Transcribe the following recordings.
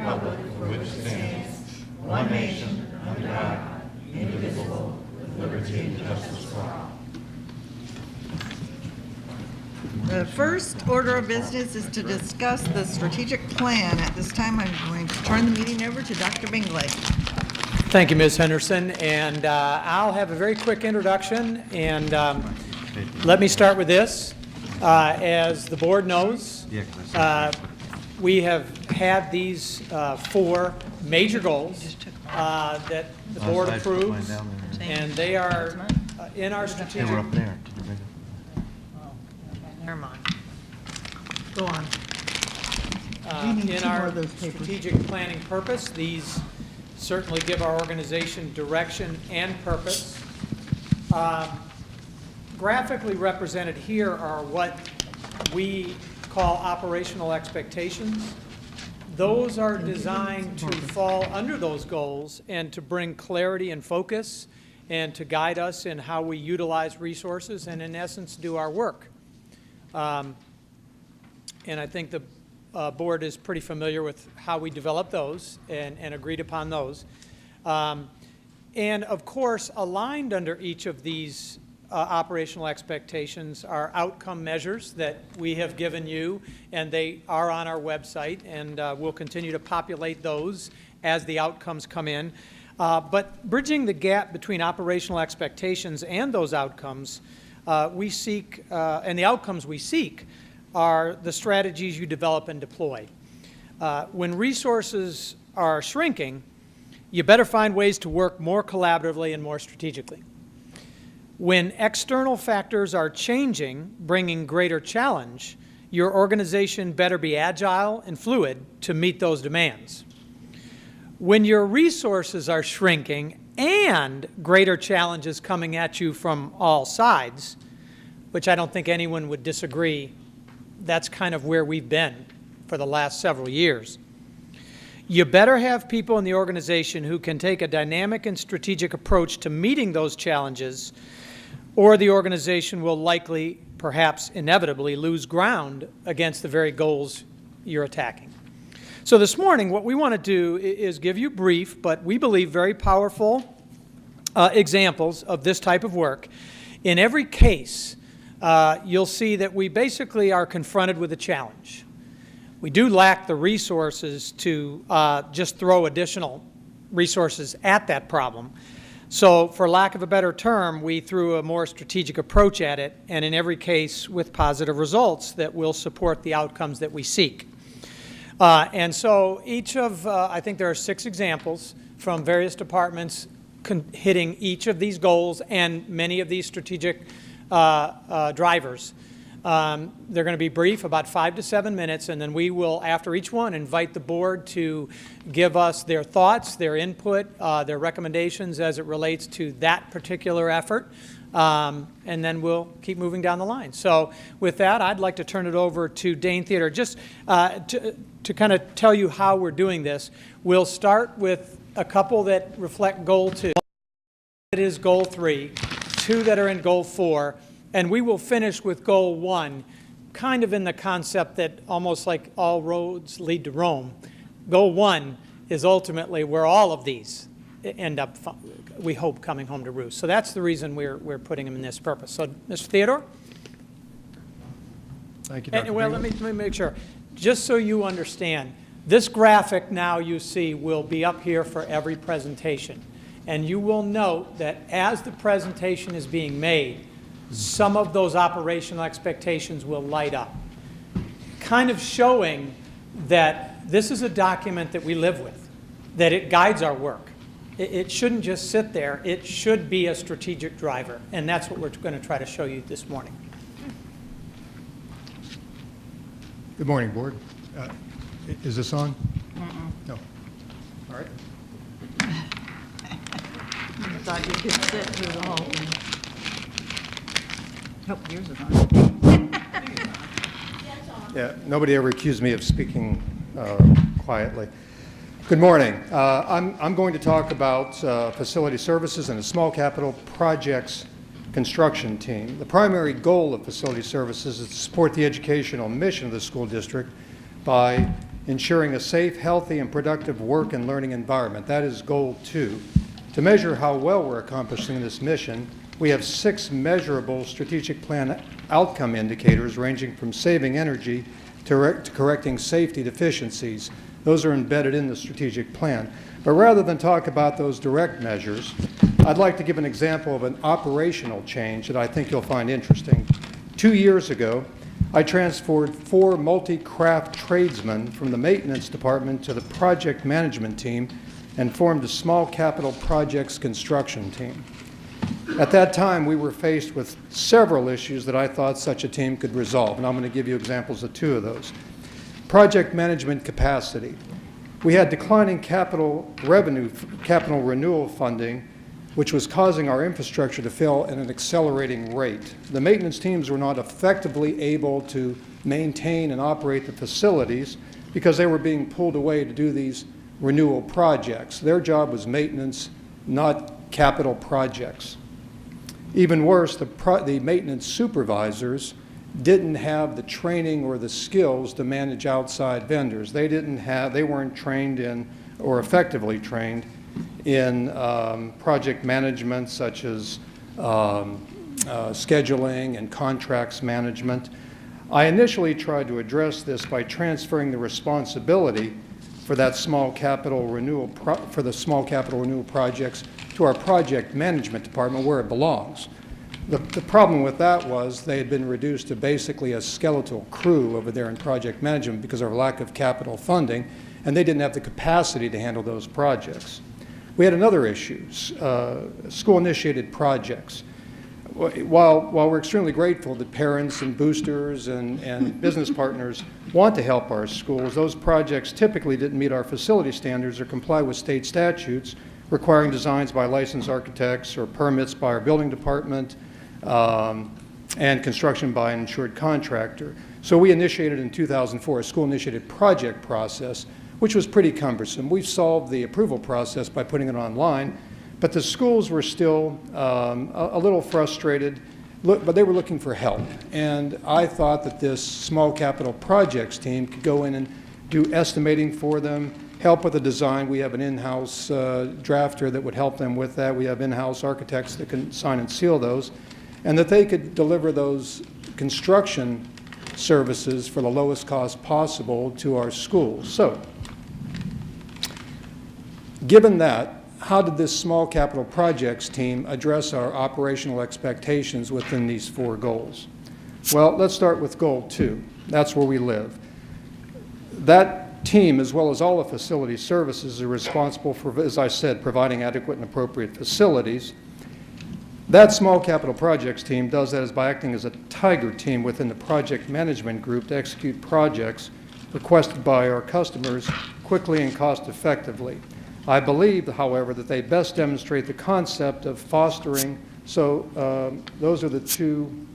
republic for which it stands, one nation, under God, indivisible, with liberty and justice for all. The first order of business is to discuss the strategic plan. At this time, I'm going to turn the meeting over to Dr. Bingley. Thank you, Ms. Henderson, and I'll have a very quick introduction, and let me start with this. As the board knows, we have had these 4 major goals that the board approves, and they are in our strategic. They were up there. Never mind. Go on. In our strategic planning purpose, these certainly give our organization direction and purpose. Graphically represented here are what we call operational expectations. Those are designed to fall under those goals and to bring clarity and focus and to guide us in how we utilize resources and, in essence, do our work. And I think the board is pretty familiar with how we develop those and agreed upon those. And of course, aligned under each of these operational expectations are outcome measures that we have given you, and they are on our website, and we'll continue to populate those as the outcomes come in. But bridging the gap between operational expectations and those outcomes, we seek, and the outcomes we seek, are the strategies you develop and deploy. When resources are shrinking, you better find ways to work more collaboratively and more strategically. When external factors are changing, bringing greater challenge, your organization better be agile and fluid to meet those demands. When your resources are shrinking and greater challenges coming at you from all sides, which I don't think anyone would disagree, that's kind of where we've been for the last several years. You better have people in the organization who can take a dynamic and strategic approach to meeting those challenges, or the organization will likely, perhaps inevitably, lose ground against the very goals you're attacking. So this morning, what we want to do is give you brief, but we believe very powerful examples of this type of work. In every case, you'll see that we basically are confronted with a challenge. We do lack the resources to just throw additional resources at that problem. So for lack of a better term, we threw a more strategic approach at it, and in every case with positive results that will support the outcomes that we seek. And so each of, I think there are 6 examples from various departments hitting each of these goals and many of these strategic drivers. They're going to be brief, about 5 to 7 minutes, and then we will, after each one, invite the board to give us their thoughts, their input, their recommendations as it relates to that particular effort, and then we'll keep moving down the line. So with that, I'd like to turn it over to Dane Theater. Just to kind of tell you how we're doing this, we'll start with a couple that reflect Goal 2. It is Goal 3, 2 that are in Goal 4, and we will finish with Goal 1, kind of in the concept that almost like all roads lead to Rome. Goal 1 is ultimately where all of these end up, we hope, coming home to roost. So that's the reason we're putting them in this purpose. So, Mr. Theodore? Thank you, Dr. Well, let me make sure. Just so you understand, this graphic now you see will be up here for every presentation. And you will note that as the presentation is being made, some of those operational expectations will light up, kind of showing that this is a document that we live with, that it guides our work. It shouldn't just sit there. It should be a strategic driver, and that's what we're going to try to show you this morning. Good morning, Board. Is this on? No. All right. I thought you could sit through the whole thing. Nope, yours is on. Yeah, nobody ever accused me of speaking quietly. Good morning. I'm going to talk about facility services and a small capital projects construction team. The primary goal of facility services is to support the educational mission of the school district by ensuring a safe, healthy, and productive work and learning environment. That is goal 2. To measure how well we're accomplishing this mission, we have 6 measurable strategic plan outcome indicators ranging from saving energy to correcting safety deficiencies. Those are embedded in the strategic plan. But rather than talk about those direct measures, I'd like to give an example of an operational change that I think you'll find interesting. 2 years ago, I transferred 4 multi-craft tradesmen from the maintenance department to the project management team and formed a small capital projects construction team. At that time, we were faced with several issues that I thought such a team could resolve, and I'm going to give you examples of 2 of those. Project management capacity. We had declining capital renewal funding, which was causing our infrastructure to fail at an accelerating rate. The maintenance teams were not effectively able to maintain and operate the facilities because they were being pulled away to do these renewal projects. Their job was maintenance, not capital projects. Even worse, the maintenance supervisors didn't have the training or the skills to manage outside vendors. They weren't trained in, or effectively trained in project management, such as scheduling and contracts management. I initially tried to address this by transferring the responsibility for that small capital renewal projects to our project management department, where it belongs. The problem with that was they had been reduced to basically a skeletal crew over there in project management because of lack of capital funding, and they didn't have the capacity to handle those projects. We had another issue, school-initiated projects. While we're extremely grateful that parents and boosters and business partners want to help our schools, those projects typically didn't meet our facility standards or comply with state statutes requiring designs by licensed architects or permits by our building department and construction by an insured contractor. So we initiated in 2004 a school-initiated project process, which was pretty cumbersome. We've solved the approval process by putting it online, but the schools were still a little frustrated, but they were looking for help. And I thought that this small capital projects team could go in and do estimating for them, help with the design. We have an in-house drafter that would help them with that. We have in-house architects that can sign and seal those, and that they could deliver those construction services for the lowest cost possible to our schools. So, given that, how did this small capital projects team address our operational expectations within these 4 goals? Well, let's start with goal 2. That's where we live. That team, as well as all the facility services, are responsible for, as I said, providing adequate and appropriate facilities. That small capital projects team does that by acting as a tiger team within the project management group to execute projects requested by our customers quickly and cost effectively. I believe, however, that they best demonstrate the concept of fostering, those are the 2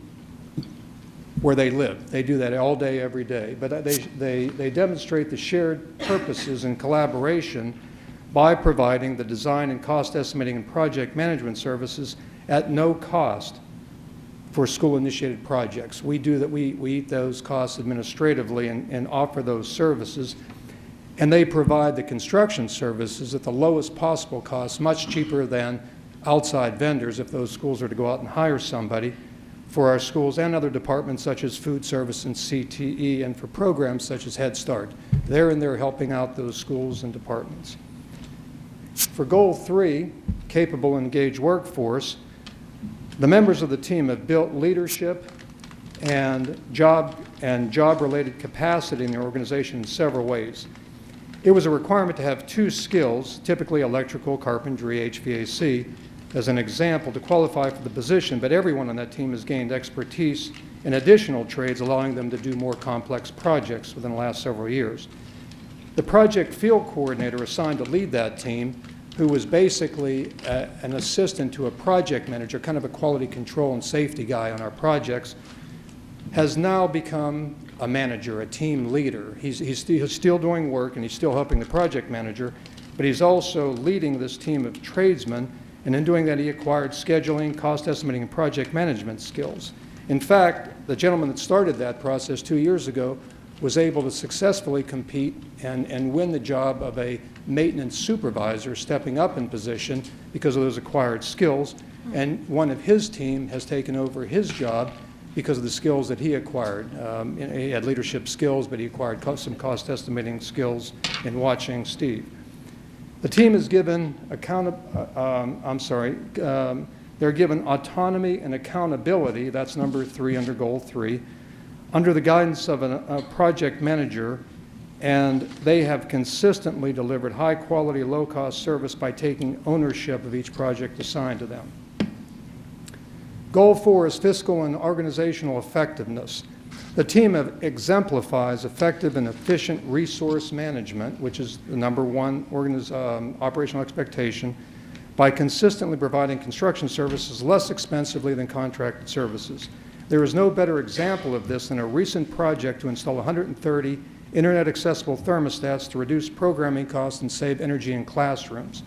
where they live. They do that all day, every day. But they demonstrate the shared purposes and collaboration by providing the design and cost estimating and project management services at no cost for school-initiated projects. We do that. We eat those costs administratively and offer those services. And they provide the construction services at the lowest possible cost, much cheaper than outside vendors if those schools are to go out and hire somebody, for our schools and other departments such as food service and CTE, and for programs such as Head Start. They're in there helping out those schools and departments. For goal 3, capable and engaged workforce, the members of the team have built leadership and job-related capacity in the organization in several ways. It was a requirement to have 2 skills, typically electrical, carpentry, HVAC, as an example, to qualify for the position, but everyone on that team has gained expertise in additional trades, allowing them to do more complex projects within the last several years. The project field coordinator assigned to lead that team, who was basically an assistant to a project manager, kind of a quality control and safety guy on our projects, has now become a manager, a team leader. He's still doing work and he's still helping the project manager, but he's also leading this team of tradesmen, and in doing that he acquired scheduling, cost estimating, and project management skills. In fact, the gentleman that started that process 2 years ago was able to successfully compete and win the job of a maintenance supervisor, stepping up in position because of those acquired skills. And one of his team has taken over his job because of the skills that he acquired. He had leadership skills, but he acquired some cost estimating skills in watching Steve. The team is given they're given autonomy and accountability, that's number 3 under goal 3, under the guidance of a project manager, and they have consistently delivered high quality, low cost service by taking ownership of each project assigned to them. Goal 4 is fiscal and organizational effectiveness. The team exemplifies effective and efficient resource management, which is the number 1 operational expectation, by consistently providing construction services less expensively than contracted services. There is no better example of this than a recent project to install 130 internet-accessible thermostats to reduce programming costs and save energy in classrooms.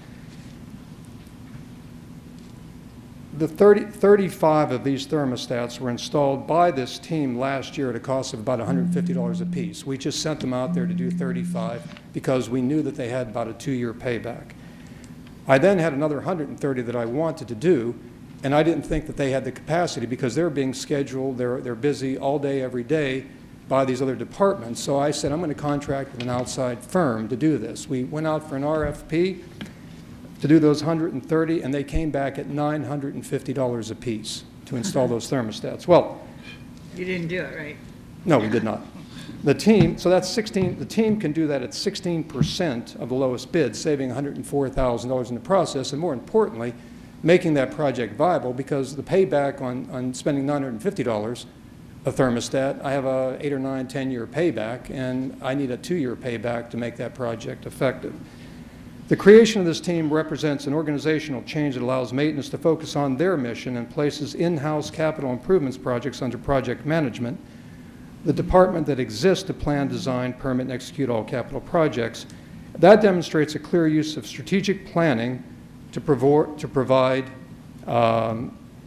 The 35 of these thermostats were installed by this team last year at a cost of about $150 a piece. We just sent them out there to do 35 because we knew that they had about a 2-year payback. I then had another 130 that I wanted to do, and I didn't think that they had the capacity because they're being scheduled, they're busy all day, every day by these other departments. So I said, I'm going to contract with an outside firm to do this. We went out for an RFP to do those 130, and they came back at $950 a piece to install those thermostats. Well, You didn't do it, right? no, we did not. The team, so that's 16, the team can do that at 16% of the lowest bid, saving $104,000 in the process, and more importantly, making that project viable because the payback on spending $950 a thermostat, I have a 8 or 9, 10-year payback, and I need a 2-year payback to make that project effective. The creation of this team represents an organizational change that allows maintenance to focus on their mission and places in-house capital improvements projects under project management, the department that exists to plan, design, permit, and execute all capital projects. That demonstrates a clear use of strategic planning to provide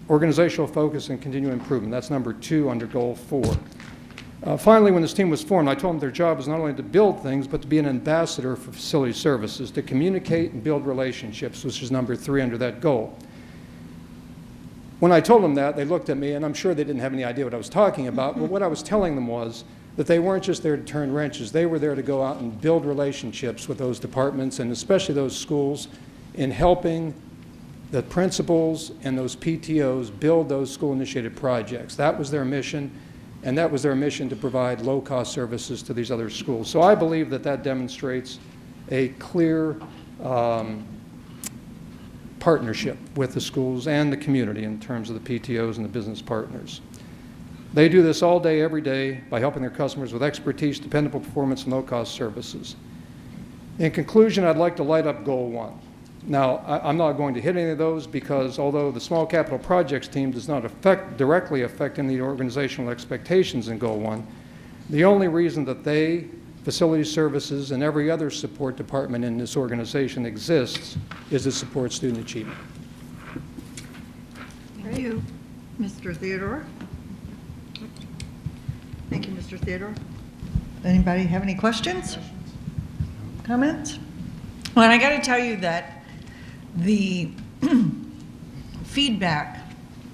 organizational focus and continual improvement. That's number 2 under goal 4. Finally, when this team was formed, I told them their job was not only to build things, but to be an ambassador for facility services, to communicate and build relationships, which is number 3 under that goal. When I told them that, they looked at me, and I'm sure they didn't have any idea what I was talking about, but what I was telling them was that they weren't just there to turn wrenches. They were there to go out and build relationships with those departments, and especially those schools, in helping the principals and those PTOs build those school-initiated projects. That was their mission, and that was their mission to provide low-cost services to these other schools. So I believe that that demonstrates a clear partnership with the schools and the community in terms of the PTOs and the business partners. They do this all day, every day, by helping their customers with expertise, dependable performance, and low-cost services. In conclusion, I'd like to light up Goal 1. Now, I'm not going to hit any of those because although the small capital projects team does not directly affect any organizational expectations in Goal 1, the only reason that they, facility services, and every other support department in this organization exists is to support student achievement. Thank you, Mr. Theodore. Thank you, Mr. Theodore. Anybody have any questions? Comments? Well, and I got to tell you that the feedback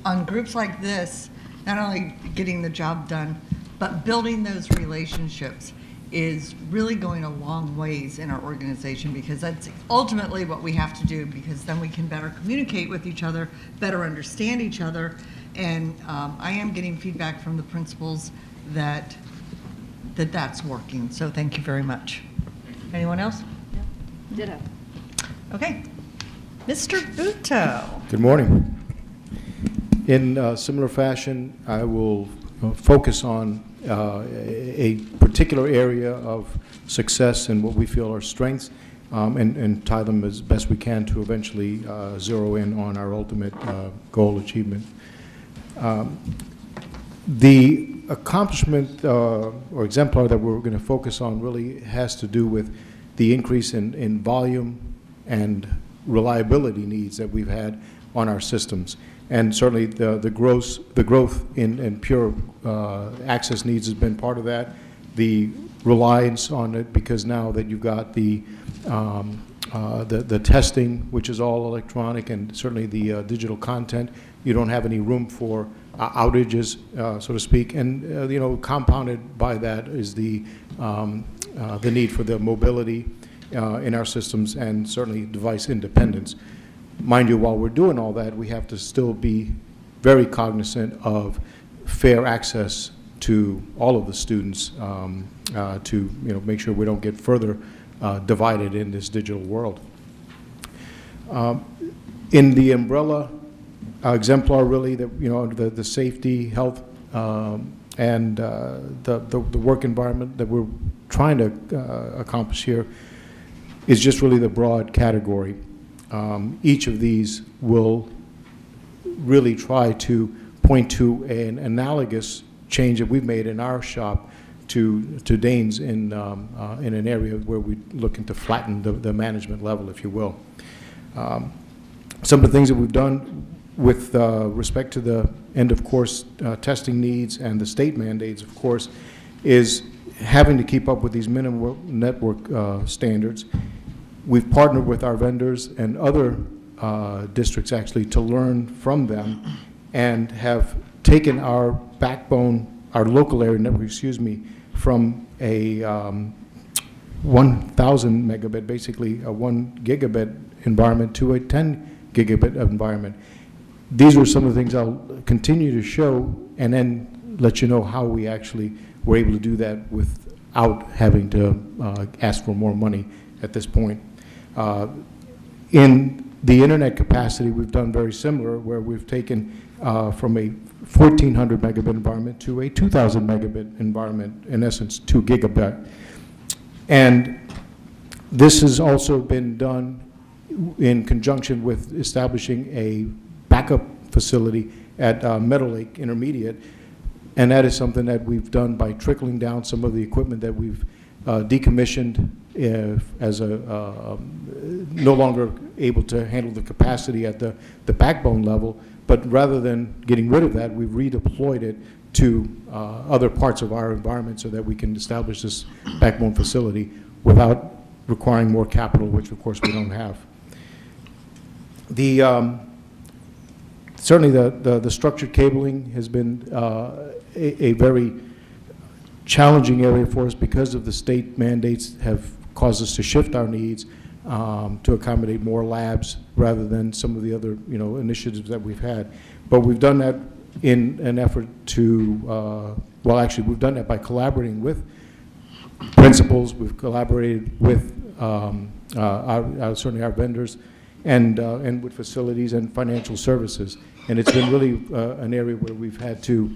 on groups like this, not only getting the job done, but building those relationships is really going a long ways in our organization because that's ultimately what we have to do because then we can better communicate with each other, better understand each other, and I am getting feedback from the principals that that's working, so thank you very much. Anyone else? Ditto. Okay. Mr. Buto. Good morning. In similar fashion, I will focus on a particular area of success and what we feel are strengths and tie them as best we can to eventually zero in on our ultimate goal achievement. The accomplishment or exemplar that we're going to focus on really has to do with the increase in volume and reliability needs that we've had on our systems. And certainly the growth in pure access needs has been part of that. the reliance on it, because now that you've got the testing, which is all electronic, and certainly the digital content, you don't have any room for outages, so to speak. And you know, compounded by that is the need for the mobility in our systems, and certainly device independence. Mind you, while we're doing all that, we have to still be very cognizant of fair access to all of the students, to make sure we don't get further divided in this digital world. In the umbrella exemplar, really, that the safety, health, and the work environment that we're trying to accomplish here is just really the broad category. Each of these will really try to point to an analogous change that we've made in our shop to Dane's in an area where we're looking to flatten the management level, if you will. Some of the things that we've done with respect to the end of course testing needs and the state mandates, of course, is having to keep up with these minimum network standards. We've partnered with our vendors and other districts actually to learn from them, and have taken our backbone, our local area network, from a 1,000 megabit, basically a 1 gigabit environment, to a 10 gigabit environment. These are some of the things I'll continue to show, and then let you know how we actually were able to do that without having to ask for more money at this point. In the internet capacity, we've done very similar, where we've taken from a 1,400 megabit environment to a 2,000 megabit environment, in essence 2 gigabit. And this has also been done in conjunction with establishing a backup facility at Meadow Lake Intermediate, and that is something that we've done by trickling down some of the equipment that we've decommissioned as no longer able to handle the capacity at the backbone level, but rather than getting rid of that, we've redeployed it to other parts of our environment so that we can establish this backbone facility without requiring more capital, which of course we don't have. Certainly the structured cabling has been a very challenging area for us, because of the state mandates have caused us to shift our needs to accommodate more labs rather than some of the other initiatives that we've had. But we've done that in an effort to, well, actually we've done that by collaborating with principals. We've collaborated with certainly our vendors, and with facilities and financial services. And it's been really an area where we've had to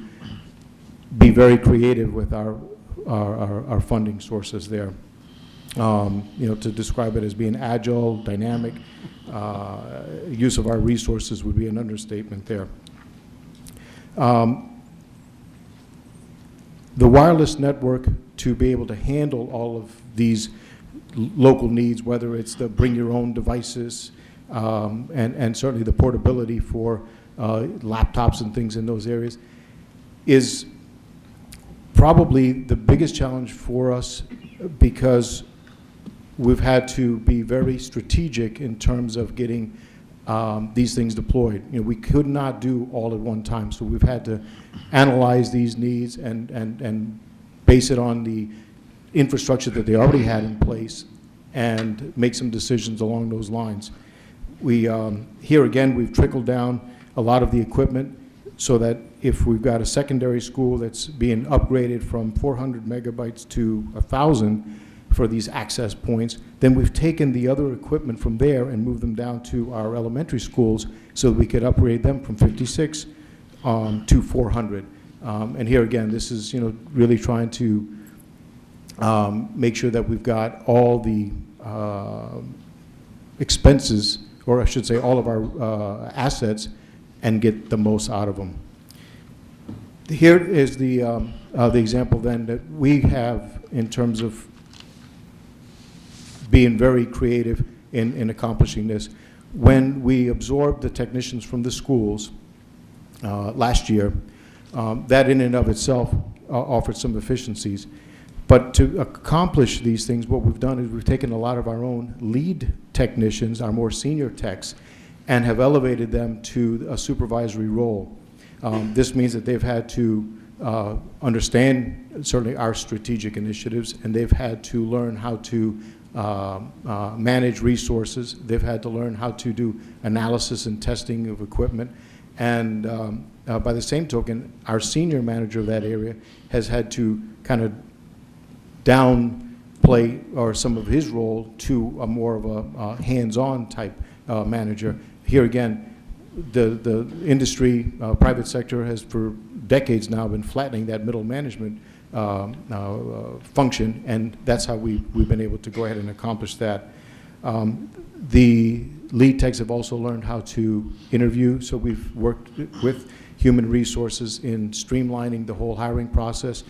be very creative with our funding sources there. To describe it as being agile, dynamic, use of our resources would be an understatement there. The wireless network, to be able to handle all of these local needs, whether it's the bring your own devices, and certainly the portability for laptops and things in those areas, is probably the biggest challenge for us, because we've had to be very strategic in terms of getting these things deployed. We could not do all at one time, so we've had to analyze these needs and base it on the infrastructure that they already had in place, and make some decisions along those lines. We here again, we've trickled down a lot of the equipment, so that if we've got a secondary school that's being upgraded from 400 megabytes to 1,000 for these access points, then we've taken the other equipment from there and moved them down to our elementary schools so that we could upgrade them from 56 to 400. And here again, this is really trying to make sure that we've got all the expenses, or I should say all of our assets, and get the most out of them. Here is the example then that we have in terms of being very creative in accomplishing this. When we absorbed the technicians from the schools last year, that in and of itself offered some efficiencies. But to accomplish these things, what we've done is we've taken a lot of our own lead technicians, our more senior techs, and have elevated them to a supervisory role. This means that they've had to understand certainly our strategic initiatives, and they've had to learn how to manage resources. They've had to learn how to do analysis and testing of equipment. And by the same token, our senior manager of that area has had to kind of downplay or some of his role to a more of a hands-on type manager. Here again, the industry, private sector has for decades now been flattening that middle management function, and that's how we've been able to go ahead and accomplish that. The lead techs have also learned how to interview, so we've worked with human resources in streamlining the whole hiring process.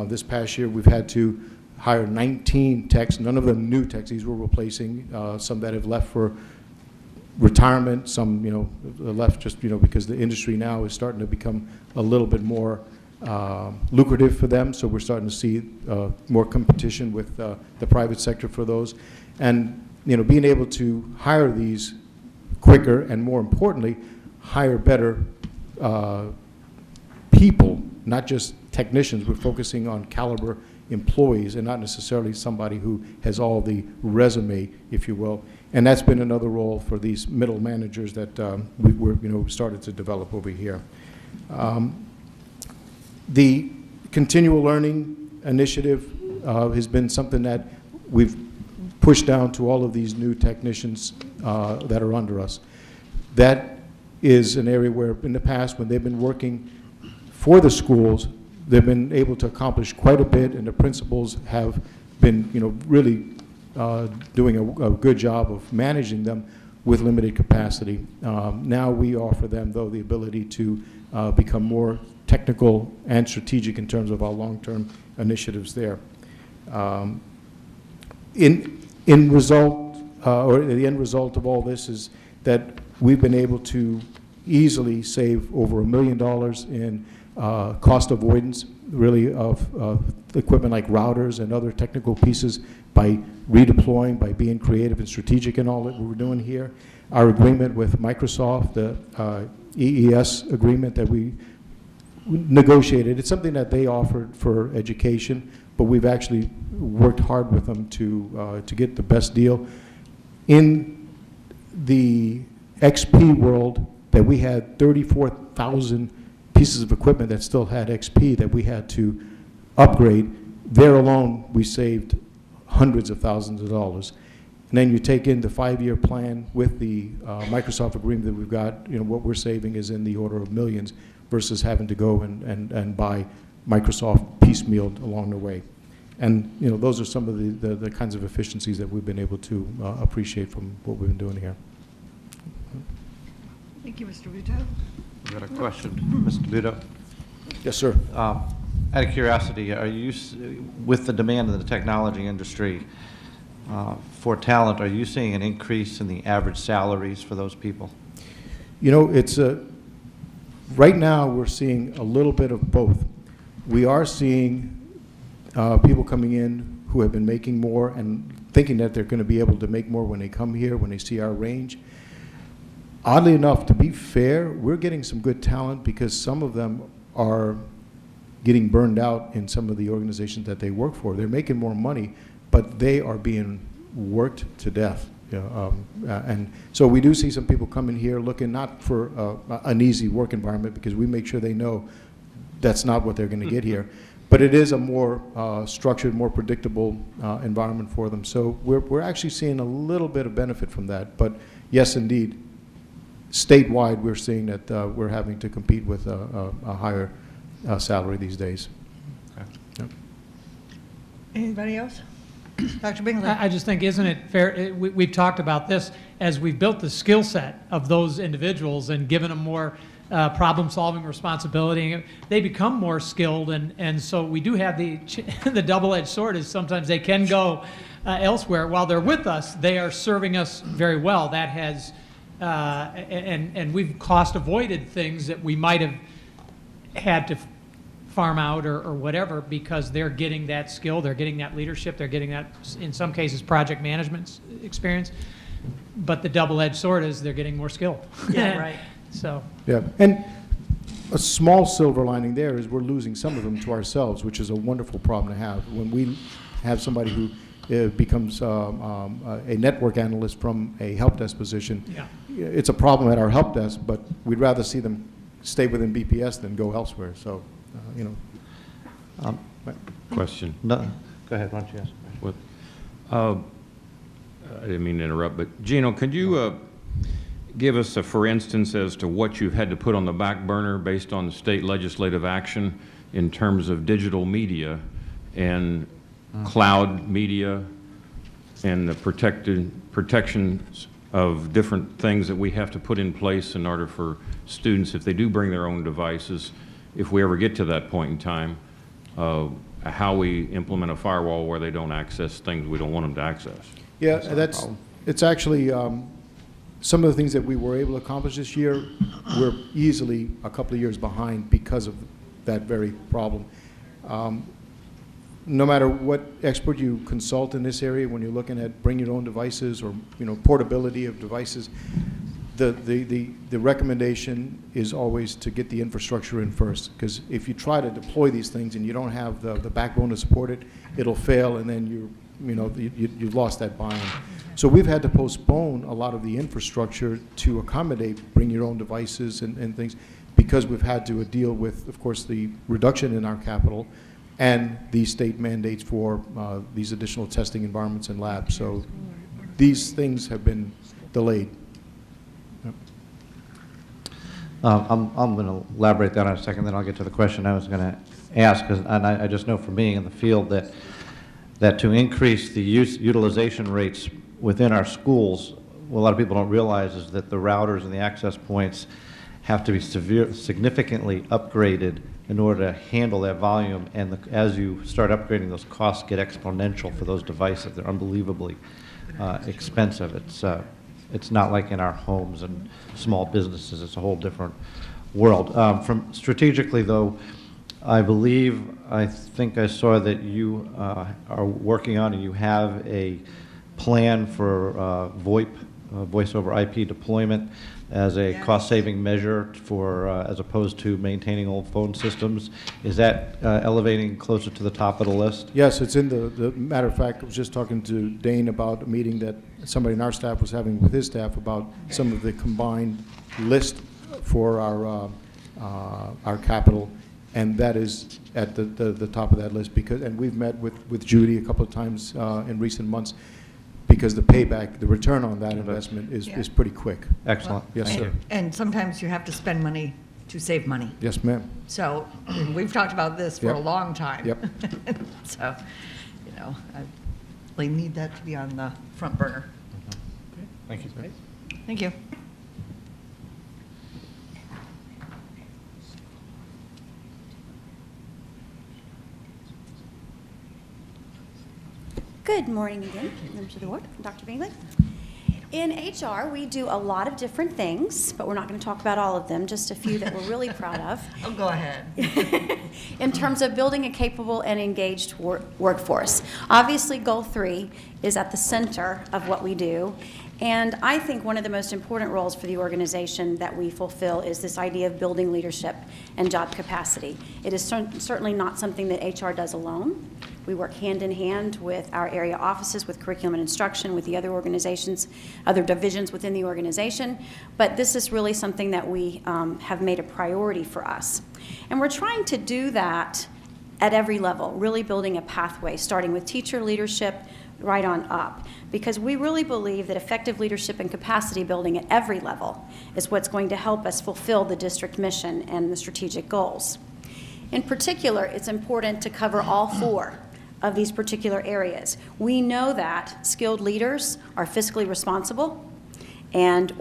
This past year, we've had to hire 19 techs, none of them new techs. These were replacing some that have left for retirement, some left just because the industry now is starting to become a little bit more lucrative for them. So we're starting to see more competition with the private sector for those, and being able to hire these quicker and, more importantly, hire better people, not just technicians. We're focusing on caliber employees and not necessarily somebody who has all the resume, if you will. And that's been another role for these middle managers that we're started to develop over here. The continual learning initiative has been something that we've pushed down to all of these new technicians that are under us. That is an area where in the past, when they've been working for the schools, they've been able to accomplish quite a bit, and the principals have been really doing a good job of managing them with limited capacity. Now we offer them, though, the ability to become more technical and strategic in terms of our long-term initiatives there. In result, or the end result of all this is that we've been able to easily save over $1 million in cost avoidance, really, of equipment like routers and other technical pieces by redeploying, by being creative and strategic in all that we're doing here. Our agreement with Microsoft, the EES agreement that we negotiated, it's something that they offered for education, but we've actually worked hard with them to get the best deal. In the XP world, that we had 34,000 pieces of equipment that still had XP that we had to upgrade. There alone, we saved hundreds of thousands of dollars. And then you take in the 5-year plan with the Microsoft agreement that we've got, what we're saving is in the order of millions versus having to go and buy Microsoft piecemealed along the way. And those are some of the kinds of efficiencies that we've been able to appreciate from what we've been doing here. Thank you, Mr. Buto. I've got a question, Mr. Buto. Yes, sir. Out of curiosity, are you, with the demand in the technology industry for talent, are you seeing an increase in the average salaries for those people? It's right now we're seeing a little bit of both. We are seeing people coming in who have been making more and thinking that they're going to be able to make more when they come here, when they see our range. Oddly enough, to be fair, we're getting some good talent because some of them are getting burned out in some of the organizations that they work for. They're making more money, but they are being worked to death. And so we do see some people coming here looking not for an easy work environment, because we make sure they know that's not what they're going to get here. But it is a more structured, more predictable environment for them. So we're actually seeing a little bit of benefit from that. But yes, indeed, statewide, we're seeing that we're having to compete with a higher salary these days. Okay. Yep. Anybody else? Dr. Bingley? I just think, isn't it fair, we've talked about this, as we've built the skill set of those individuals and given them more problem-solving responsibility, they become more skilled, and so we do have the double-edged sword is sometimes they can go elsewhere. While they're with us, they are serving us very well. That has, and we've cost-avoided things that we might have had to farm out or whatever, because they're getting that skill, they're getting that leadership, they're getting that, in some cases, project management experience. But the double-edged sword is they're getting more skill. Yeah, right. So, Yeah, and a small silver lining there is we're losing some of them to ourselves, which is a wonderful problem to have. When we have somebody who becomes a network analyst from a help desk position, yeah. it's a problem at our help desk, but we'd rather see them stay within BPS than go elsewhere. So, you know. Question. No, go ahead, why don't you ask? What, I didn't mean to interrupt, but Gino, could you give us a for instance as to what you've had to put on the back burner based on state legislative action in terms of digital media and cloud media and the protections of different things that we have to put in place in order for students, if they do bring their own devices, if we ever get to that point in time, how we implement a firewall where they don't access things we don't want them to access. Yeah, it's actually some of the things that we were able to accomplish this year, we're easily a couple of years behind because of that very problem. No matter what expert you consult in this area, when you're looking at bring your own devices or, you know, portability of devices, the recommendation is always to get the infrastructure in first, because if you try to deploy these things and you don't have the backbone to support it, it'll fail, and then you've lost that buy-in. So we've had to postpone a lot of the infrastructure to accommodate bring your own devices and things, because we've had to deal with, of course, the reduction in our capital and the state mandates for these additional testing environments and labs. So these things have been delayed. I'm going to elaborate that on a second, then I'll get to the question I was going to ask, and I just know from being in the field that to increase the utilization rates within our schools, what a lot of people don't realize is that the routers and the access points have to be significantly upgraded in order to handle that volume, and as you start upgrading, those costs get exponential for those devices. They're unbelievably expensive. It's not like in our homes and small businesses. It's a whole different world. From strategically, though, I think I saw that you are working on, and you have a plan for VoIP, voice over IP deployment, as a cost-saving measure for, as opposed to maintaining old phone systems. Is that elevating closer to the top of the list? Yes, it's in the matter of fact, I was just talking to Dane about a meeting that somebody in our staff was having with his staff about some of the combined list for our capital, and that is at the top of that list, and we've met with Judy a couple of times in recent months, because the payback, the return on that investment is pretty quick. Excellent. Yes, sir. And sometimes you have to spend money to save money. Yes, ma'am. So we've talked about this for a Yep. long time. Yep. So, I really need that to be on the front burner. Thank you. Thank you. Good morning again, members of the board. Dr. Bingley. In HR, we do a lot of different things, but we're not going to talk about all of them, just a few that we're really proud of. Oh, go ahead. In terms of building a capable and engaged workforce. Obviously, Goal 3 is at the center of what we do, and I think one of the most important roles for the organization that we fulfill is this idea of building leadership and job capacity. It is certainly not something that HR does alone. We work hand in hand with our area offices, with curriculum and instruction, with the other organizations, other divisions within the organization, but this is really something that we have made a priority for us. And we're trying to do that at every level, really building a pathway, starting with teacher leadership right on up, because we really believe that effective leadership and capacity building at every level is what's going to help us fulfill the district mission and the strategic goals. In particular, it's important to cover all four of these particular areas. We know that skilled leaders are fiscally responsible and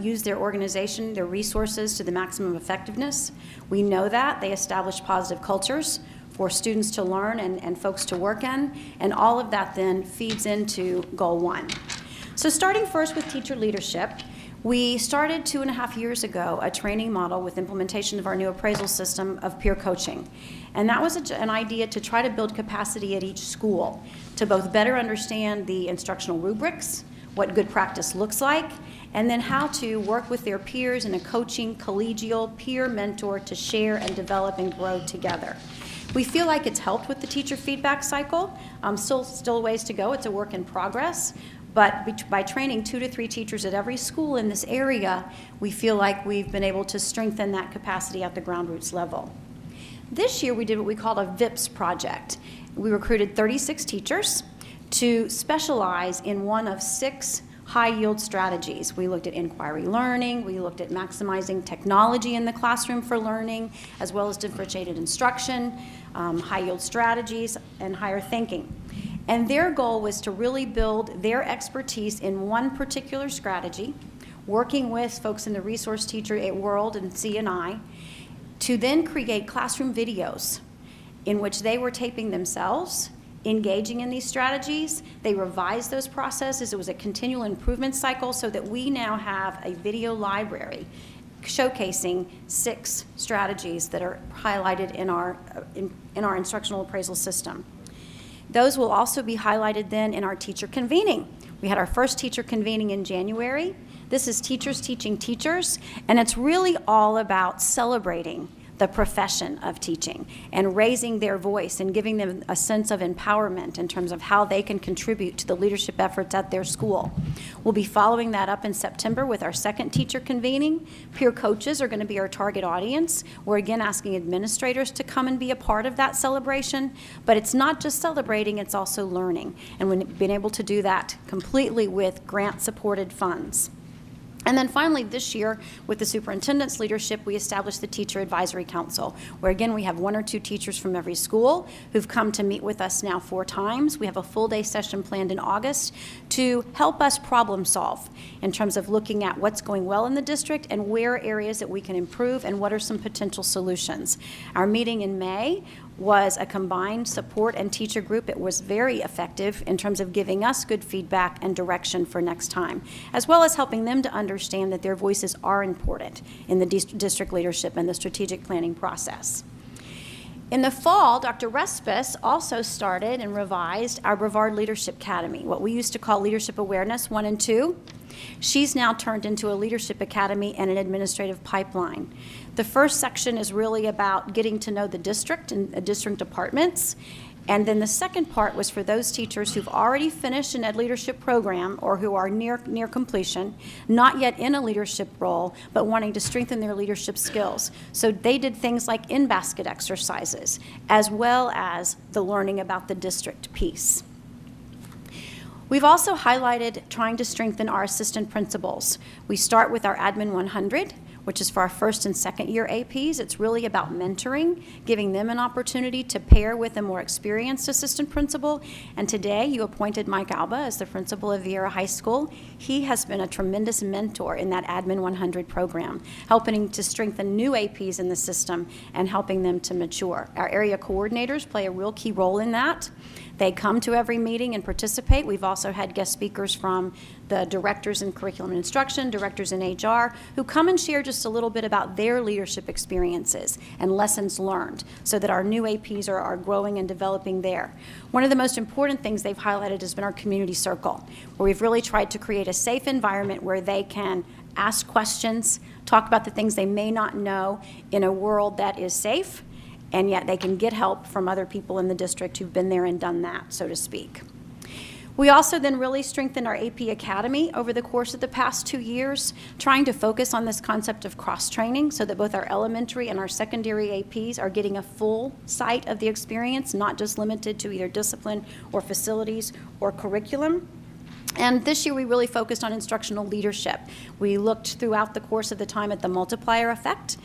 use their organization, their resources to the maximum effectiveness. We know that they establish positive cultures for students to learn and folks to work in, and all of that then feeds into Goal 1. So starting first with teacher leadership, We started 2.5 years ago a training model with implementation of our new appraisal system of peer coaching. And that was an idea to try to build capacity at each school to both better understand the instructional rubrics, what good practice looks like, and then how to work with their peers in a coaching, collegial, peer mentor to share and develop and grow together. We feel like it's helped with the teacher feedback cycle. Still a ways to go. It's a work in progress. But by training 2 to 3 teachers at every school in this area, we feel like we've been able to strengthen that capacity at the ground roots level. This year, we did what we called a VIPS project. We recruited 36 teachers to specialize in one of 6 high-yield strategies. We looked at inquiry learning, we looked at maximizing technology in the classroom for learning, as well as differentiated instruction, high-yield strategies, and higher thinking. And their goal was to really build their expertise in one particular strategy, working with folks in the resource teacher world and C&I, to then create classroom videos in which they were taping themselves, engaging in these strategies. They revised those processes. It was a continual improvement cycle so that we now have a video library showcasing 6 strategies that are highlighted in our instructional appraisal system. Those will also be highlighted then in our teacher convening. We had our first teacher convening in January. This is teachers teaching teachers, and it's really all about celebrating the profession of teaching and raising their voice and giving them a sense of empowerment in terms of how they can contribute to the leadership efforts at their school. We'll be following that up in September with our second teacher convening. Peer coaches are going to be our target audience. We're again asking administrators to come and be a part of that celebration, but it's not just celebrating, it's also learning, and we've been able to do that completely with grant-supported funds. And then finally, this year, with the superintendent's leadership, we established the Teacher Advisory Council, where again, we have 1 or 2 teachers from every school who've come to meet with us now 4 times. We have a full-day session planned in August to help us problem solve in terms of looking at what's going well in the district and where are areas that we can improve and what are some potential solutions. Our meeting in May was a combined support and teacher group. It was very effective in terms of giving us good feedback and direction for next time, as well as helping them to understand that their voices are important in the district leadership and the strategic planning process. In the fall, Dr. Respis also started and revised our Brevard Leadership Academy, what we used to call Leadership Awareness 1 and 2. She's now turned into a leadership academy and an administrative pipeline. The first section is really about getting to know the district and the district departments. And then the second part was for those teachers who've already finished an ed leadership program or who are near completion, not yet in a leadership role, but wanting to strengthen their leadership skills. So they did things like in-basket exercises, as well as the learning about the district piece. We've also highlighted trying to strengthen our assistant principals. We start with our Admin 100, which is for our first and second year APs. It's really about mentoring, giving them an opportunity to pair with a more experienced assistant principal. And today you appointed Mike Alba as the principal of Vieira High School. He has been a tremendous mentor in that Admin 100 program, helping to strengthen new APs in the system and helping them to mature. Our area coordinators play a real key role in that. They come to every meeting and participate. We've also had guest speakers from the directors in curriculum and instruction, directors in HR, who come and share just a little bit about their leadership experiences and lessons learned so that our new APs are growing and developing there. One of the most important things they've highlighted has been our community circle, where we've really tried to create a safe environment where they can ask questions, talk about the things they may not know in a world that is safe, and yet they can get help from other people in the district who've been there and done that, so to speak. We also then really strengthened our AP Academy over the course of the past 2 years, trying to focus on this concept of cross-training so that both our elementary and our secondary APs are getting a full sight of the experience, not just limited to either discipline or facilities or curriculum. And this year we really focused on instructional leadership. We looked throughout the course of the time at the multiplier effect.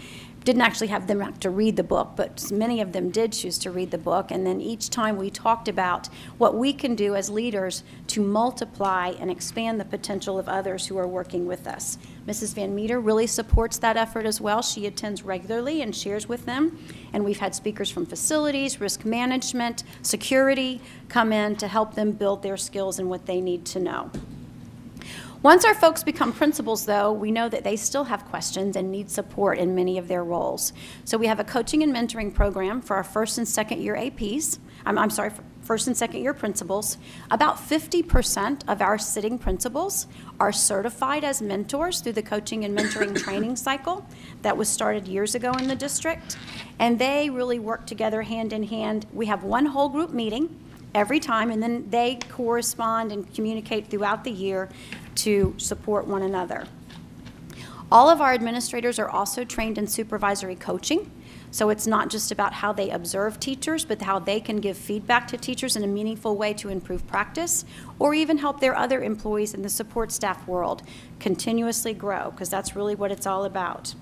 Didn't actually have them have to read the book, but many of them did choose to read the book. And then each time we talked about what we can do as leaders to multiply and expand the potential of others who are working with us. Mrs. Van Meter really supports that effort as well. She attends regularly and shares with them. And we've had speakers from facilities, risk management, security come in to help them build their skills and what they need to know. Once our folks become principals, though, we know that they still have questions and need support in many of their roles. So we have a coaching and mentoring program for our first and second year APs. First and second year principals. About 50% of our sitting principals are certified as mentors through the coaching and mentoring training cycle that was started years ago in the district. And they really work together hand in hand. We have one whole group meeting every time, and then they correspond and communicate throughout the year to support one another. All of our administrators are also trained in supervisory coaching. So it's not just about how they observe teachers, but how they can give feedback to teachers in a meaningful way to improve practice, or even help their other employees in the support staff world continuously grow, because that's really what it's all about.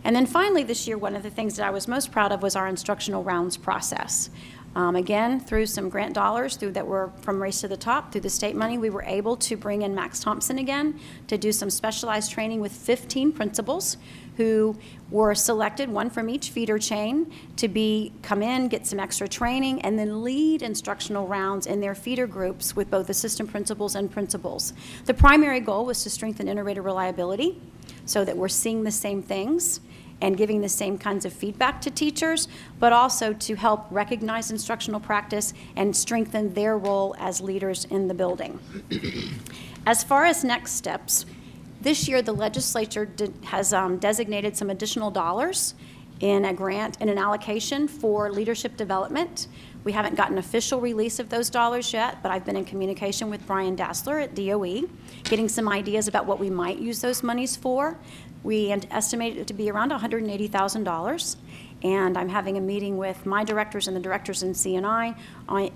And then finally this year, one of the things that I was most proud of was our instructional rounds process. Again, through some grant dollars that were from Race to the Top, through the state money, we were able to bring in Max Thompson again to do some specialized training with 15 principals who were selected, one from each feeder chain, to come in, get some extra training, and then lead instructional rounds in their feeder groups with both assistant principals and principals. The primary goal was to strengthen inter-rater reliability so that we're seeing the same things and giving the same kinds of feedback to teachers, but also to help recognize instructional practice and strengthen their role as leaders in the building. As far as next steps, this year the legislature has designated some additional dollars in a grant and an allocation for leadership development. We haven't gotten official release of those dollars yet, but I've been in communication with Brian Dassler at DOE, getting some ideas about what we might use those monies for. We estimate it to be around $180,000, and I'm having a meeting with my directors and the directors in CNI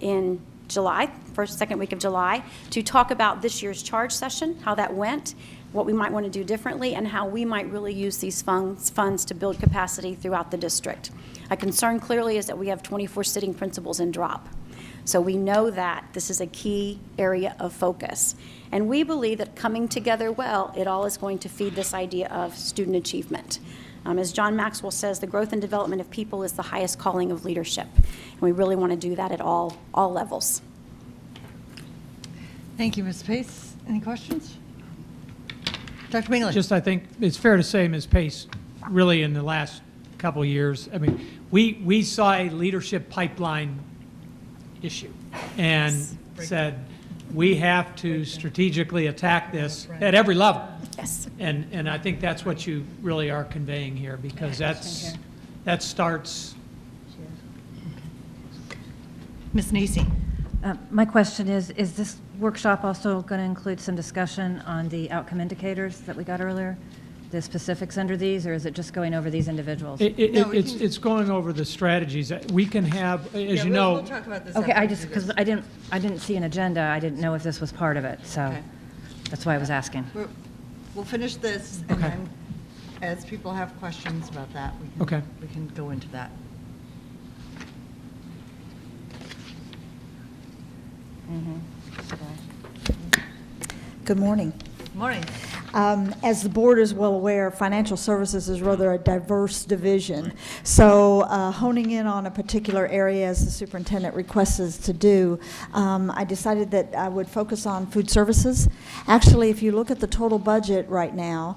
in July, second week of July, to talk about this year's charge session, how that went, what we might want to do differently, and how we might really use these funds to build capacity throughout the district. A concern clearly is that we have 24 sitting principals in drop. So we know that this is a key area of focus. And we believe that coming together well, it all is going to feed this idea of student achievement. As John Maxwell says, the growth and development of people is the highest calling of leadership. And we really want to do that at all levels. Thank you, Ms. Pace. Any questions? Dr. Bingley? Just, I think it's fair to say, Ms. Pace, really in the last couple of years, I mean, we saw a leadership pipeline issue and said, we have to strategically attack this at every level. Yes. And I think that's what you really are conveying here, because that starts. Ms. Nisi? My question is this workshop also going to include some discussion on the outcome indicators that we got earlier? The specifics under these, or is it just going over these individuals? It's going over the strategies. We can have, as you know. We'll talk about this. Okay, after because I didn't see an agenda. I didn't know if this was part of it, so Okay. that's why I was asking. We'll finish this, and then as people have questions about that, we can go into that. Good morning. Morning. As the board is well aware, financial services is rather a diverse division. So honing in on a particular area, as the superintendent requests us to do, I decided that I would focus on food services. Actually, if you look at the total budget right now,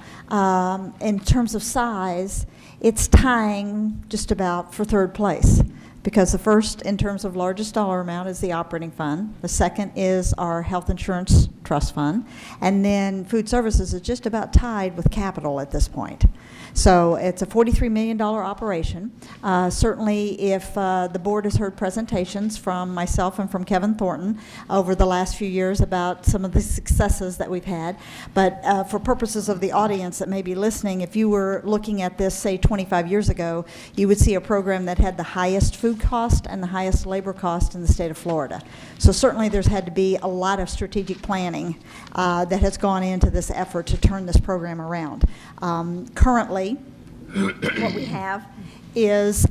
in terms of size, it's tying just about for third place. Because the first, in terms of largest dollar amount, is the operating fund. The second is our health insurance trust fund. And then food services is just about tied with capital at this point. So it's a $43 million operation. Certainly, if the board has heard presentations from myself and from Kevin Thornton over the last few years about some of the successes that we've had. But for purposes of the audience that may be listening, if you were looking at this, say, 25 years ago, you would see a program that had the highest food cost and the highest labor cost in the state of Florida. So certainly there's had to be a lot of strategic planning that has gone into this effort to turn this program around. Currently, what we have is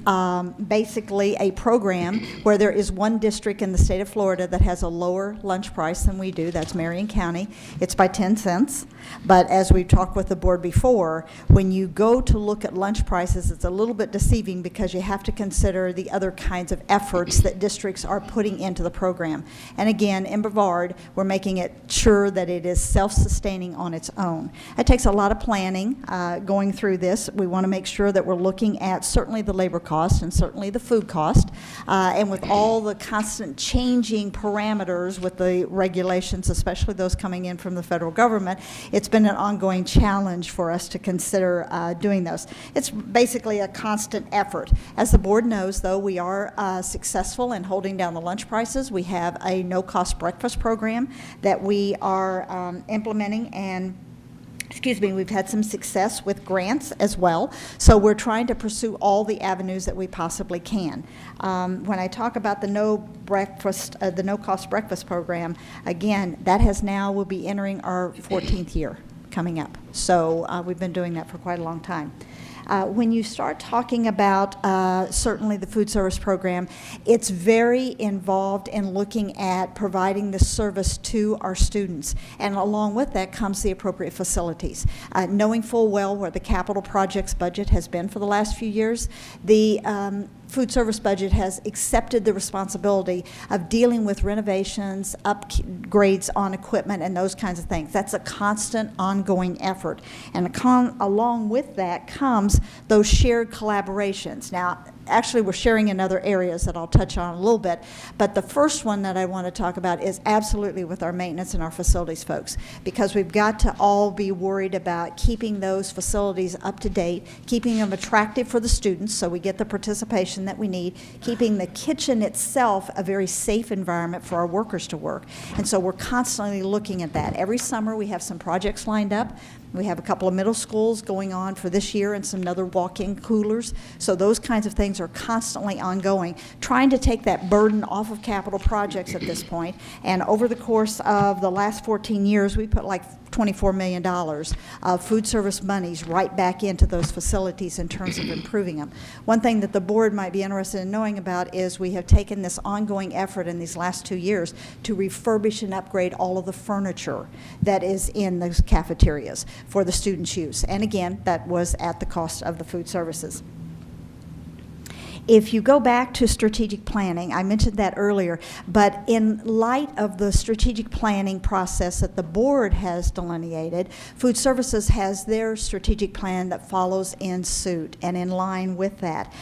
basically a program where there is one district in the state of Florida that has a lower lunch price than we do. That's Marion County. It's by 10 cents. But as we've talked with the board before, when you go to look at lunch prices, it's a little bit deceiving because you have to consider the other kinds of efforts that districts are putting into the program. And again, in Brevard, we're making it sure that it is self-sustaining on its own. It takes a lot of planning going through this. We want to make sure that we're looking at certainly the labor cost and certainly the food cost. And with all the constant changing parameters with the regulations, especially those coming in from the federal government, it's been an ongoing challenge for us to consider doing those. It's basically a constant effort. As the board knows, though, we are successful in holding down the lunch prices. We have a no-cost breakfast program that we are implementing, and we've had some success with grants as well. So we're trying to pursue all the avenues that we possibly can. When I talk about the no-cost breakfast program, again, that will be entering our 14th year coming up. So we've been doing that for quite a long time. When you start talking about certainly the food service program, it's very involved in looking at providing the service to our students. And along with that comes the appropriate facilities. Knowing full well where the capital projects budget has been for the last few years, the food service budget has accepted the responsibility of dealing with renovations, upgrades on equipment, and those kinds of things. That's a constant, ongoing effort. And along with that comes those shared collaborations. Now, actually, we're sharing in other areas that I'll touch on a little bit, but the first one that I want to talk about is absolutely with our maintenance and our facilities folks, because we've got to all be worried about keeping those facilities up to date, keeping them attractive for the students so we get the participation that we need, keeping the kitchen itself a very safe environment for our workers to work. And so we're constantly looking at that. Every summer we have some projects lined up. We have a couple of middle schools going on for this year and some other walk-in coolers. So those kinds of things are constantly ongoing, trying to take that burden off of capital projects at this point. And over the course of the last 14 years, we put like $24 million of food service monies right back into those facilities in terms of improving them. One thing that the board might be interested in knowing about is we have taken this ongoing effort in these last 2 years to refurbish and upgrade all of the furniture that is in those cafeterias for the students' use. And again, that was at the cost of the food services. If you go back to strategic planning, I mentioned that earlier, but in light of the strategic planning process that the board has delineated, Food Services has their strategic plan that follows in suit and in line with that.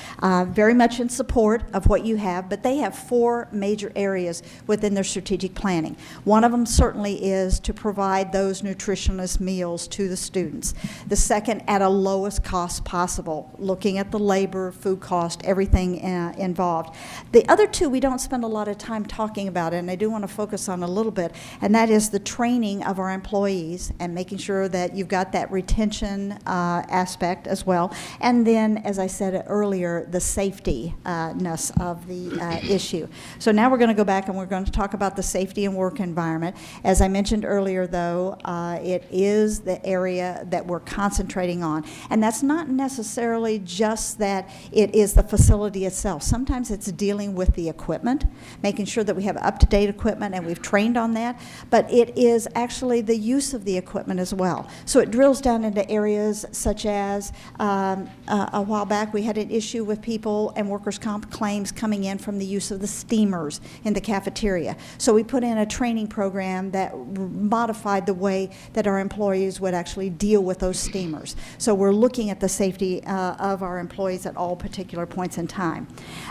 Very much in support of what you have, but they have 4 major areas within their strategic planning. One of them certainly is to provide those nutritionist meals to the students. The second, at a lowest cost possible, looking at the labor, food cost, everything involved. The other 2 we don't spend a lot of time talking about, and I do want to focus on a little bit, and that is the training of our employees and making sure that you've got that retention aspect as well. And then, as I said earlier, the safety-ness of the issue. So now we're going to go back and we're going to talk about the safety and work environment. As I mentioned earlier, though, it is the area that we're concentrating on. And that's not necessarily just that it is the facility itself. Sometimes it's dealing with the equipment, making sure that we have up-to-date equipment and we've trained on that, but it is actually the use of the equipment as well. So it drills down into areas such as a while back we had an issue with people and workers' comp claims coming in from the use of the steamers in the cafeteria. So we put in a training program that modified the way that our employees would actually deal with those steamers. So we're looking at the safety of our employees at all particular points in time.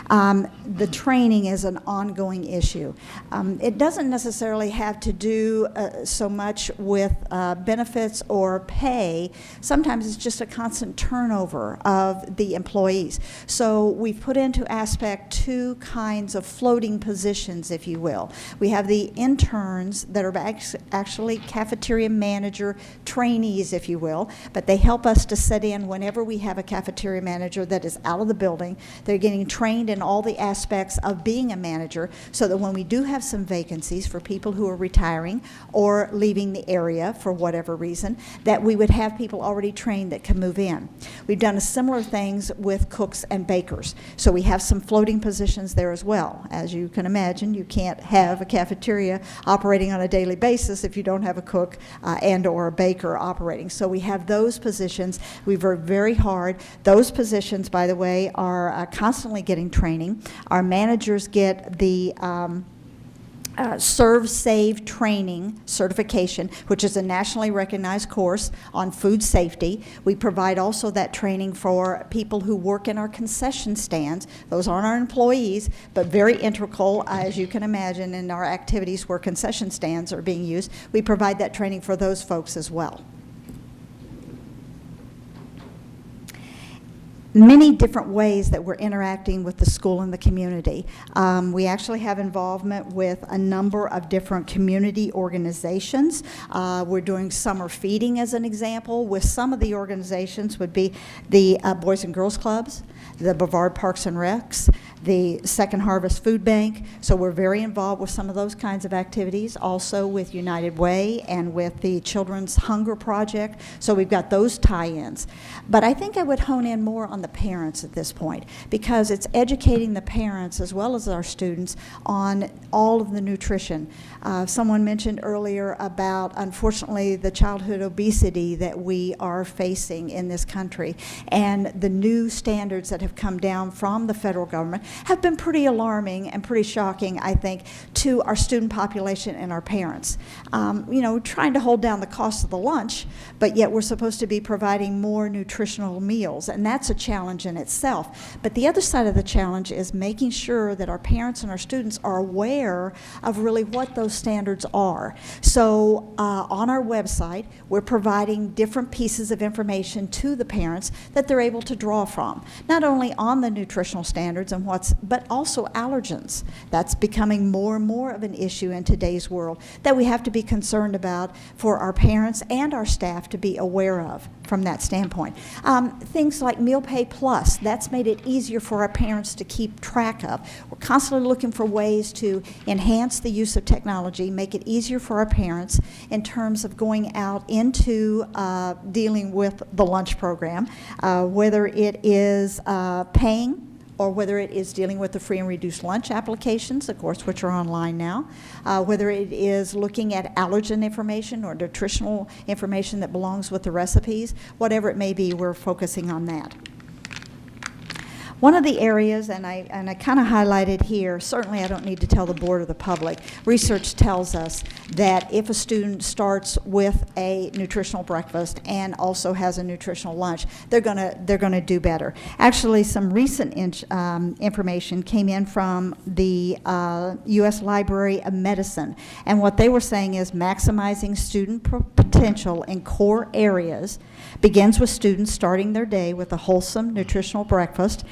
The training is an ongoing issue. It doesn't necessarily have to do so much with benefits or pay. Sometimes it's just a constant turnover of the employees. So we've put into aspect 2 kinds of floating positions, if you will. We have the interns that are actually cafeteria manager trainees, if you will, but they help us to set in whenever we have a cafeteria manager that is out of the building. They're getting trained in all the aspects of being a manager so that when we do have some vacancies for people who are retiring or leaving the area for whatever reason, that we would have people already trained that can move in. We've done similar things with cooks and bakers. So we have some floating positions there as well. As you can imagine, you can't have a cafeteria operating on a daily basis if you don't have a cook and or a baker operating. So we have those positions. We've worked very hard. Those positions, by the way, are constantly getting training. Our managers get the Serve Save Training certification, which is a nationally recognized course on food safety. We provide also that training for people who work in our concession stands. Those aren't our employees, but very integral, as you can imagine, in our activities where concession stands are being used. We provide that training for those folks as well. Many different ways that we're interacting with the school and the community. We actually have involvement with a number of different community organizations. We're doing summer feeding as an example. With some of the organizations would be the Boys and Girls Clubs, the Brevard Parks and Recs, the Second Harvest Food Bank. So we're very involved with some of those kinds of activities, also with United Way and with the Children's Hunger Project. So we've got those tie-ins. But I think I would hone in more on the parents at this point, because it's educating the parents as well as our students on all of the nutrition. Someone mentioned earlier about, unfortunately, the childhood obesity that we are facing in this country, and the new standards that have come down from the federal government have been pretty alarming and pretty shocking, I think, to our student population and our parents. You know, trying to hold down the cost of the lunch, but yet we're supposed to be providing more nutritional meals, and that's a challenge in itself. But the other side of the challenge is making sure that our parents and our students are aware of really what those standards are. So on our website, we're providing different pieces of information to the parents that they're able to draw from, not only on the nutritional standards and but also allergens. That's becoming more and more of an issue in today's world that we have to be concerned about for our parents and our staff to be aware of from that standpoint. Things like Meal Pay Plus, that's made it easier for our parents to keep track of. We're constantly looking for ways to enhance the use of technology, make it easier for our parents in terms of going out into dealing with the lunch program, whether it is paying or whether it is dealing with the free and reduced lunch applications, of course, which are online now, whether it is looking at allergen information or nutritional information that belongs with the recipes, whatever it may be, we're focusing on that. One of the areas, and I kind of highlighted here, certainly I don't need to tell the board or the public, research tells us that if a student starts with a nutritional breakfast and also has a nutritional lunch, they're gonna do better. Actually, some recent information came in from the U.S. Library of Medicine, and what they were saying is maximizing student potential in core areas begins with students starting their day with a wholesome nutritional breakfast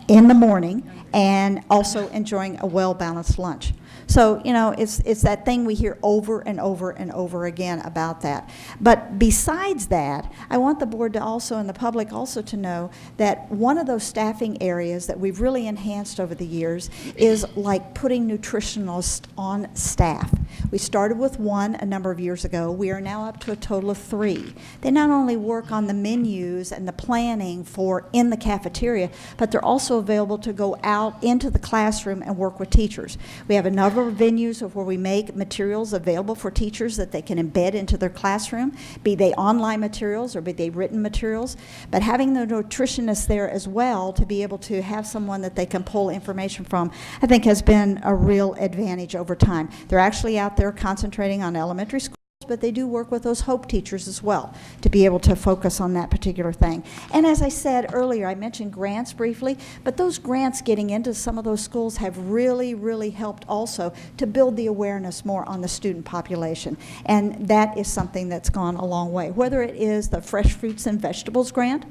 in the morning and also enjoying a well-balanced lunch. So, you know, it's that thing we hear over and over and over again about that. But besides that, I want the board to also, and the public also, to know that one of those staffing areas that we've really enhanced over the years is like putting nutritionists on staff. We started with one a number of years ago. We are now up to a total of 3. They not only work on the menus and the planning for in the cafeteria, but they're also available to go out into the classroom and work with teachers. We have a number of venues of where we make materials available for teachers that they can embed into their classroom, be they online materials or be they written materials. But having the nutritionists there as well to be able to have someone that they can pull information from, I think has been a real advantage over time. They're actually out there concentrating on elementary schools, but they do work with those HOPE teachers as well to be able to focus on that particular thing. And as I said earlier, I mentioned grants briefly, but those grants getting into some of those schools have really, really helped also to build the awareness more on the student population. And that is something that's gone a long way. Whether it is the Fresh Fruits and Vegetables grant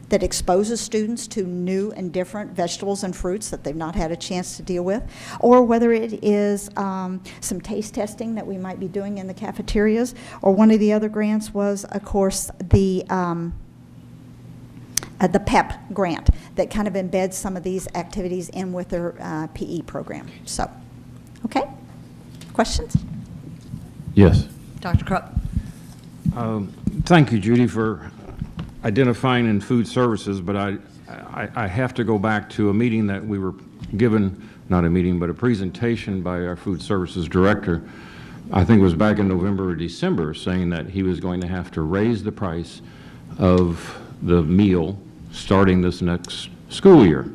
that exposes students to new and different vegetables and fruits that they've not had a chance to deal with, or whether it is some taste testing that we might be doing in the cafeterias, or one of the other grants was, of course, the PEP grant that kind of embeds some of these activities in with their PE program. So, okay, questions? Yes. Dr. Krupp. Thank you, Judy, for identifying in food services, but I have to go back to a meeting that we were given, not a meeting, but a presentation by our food services director. I think it was back in November or December, saying that he was going to have to raise the price of the meal starting this next school year.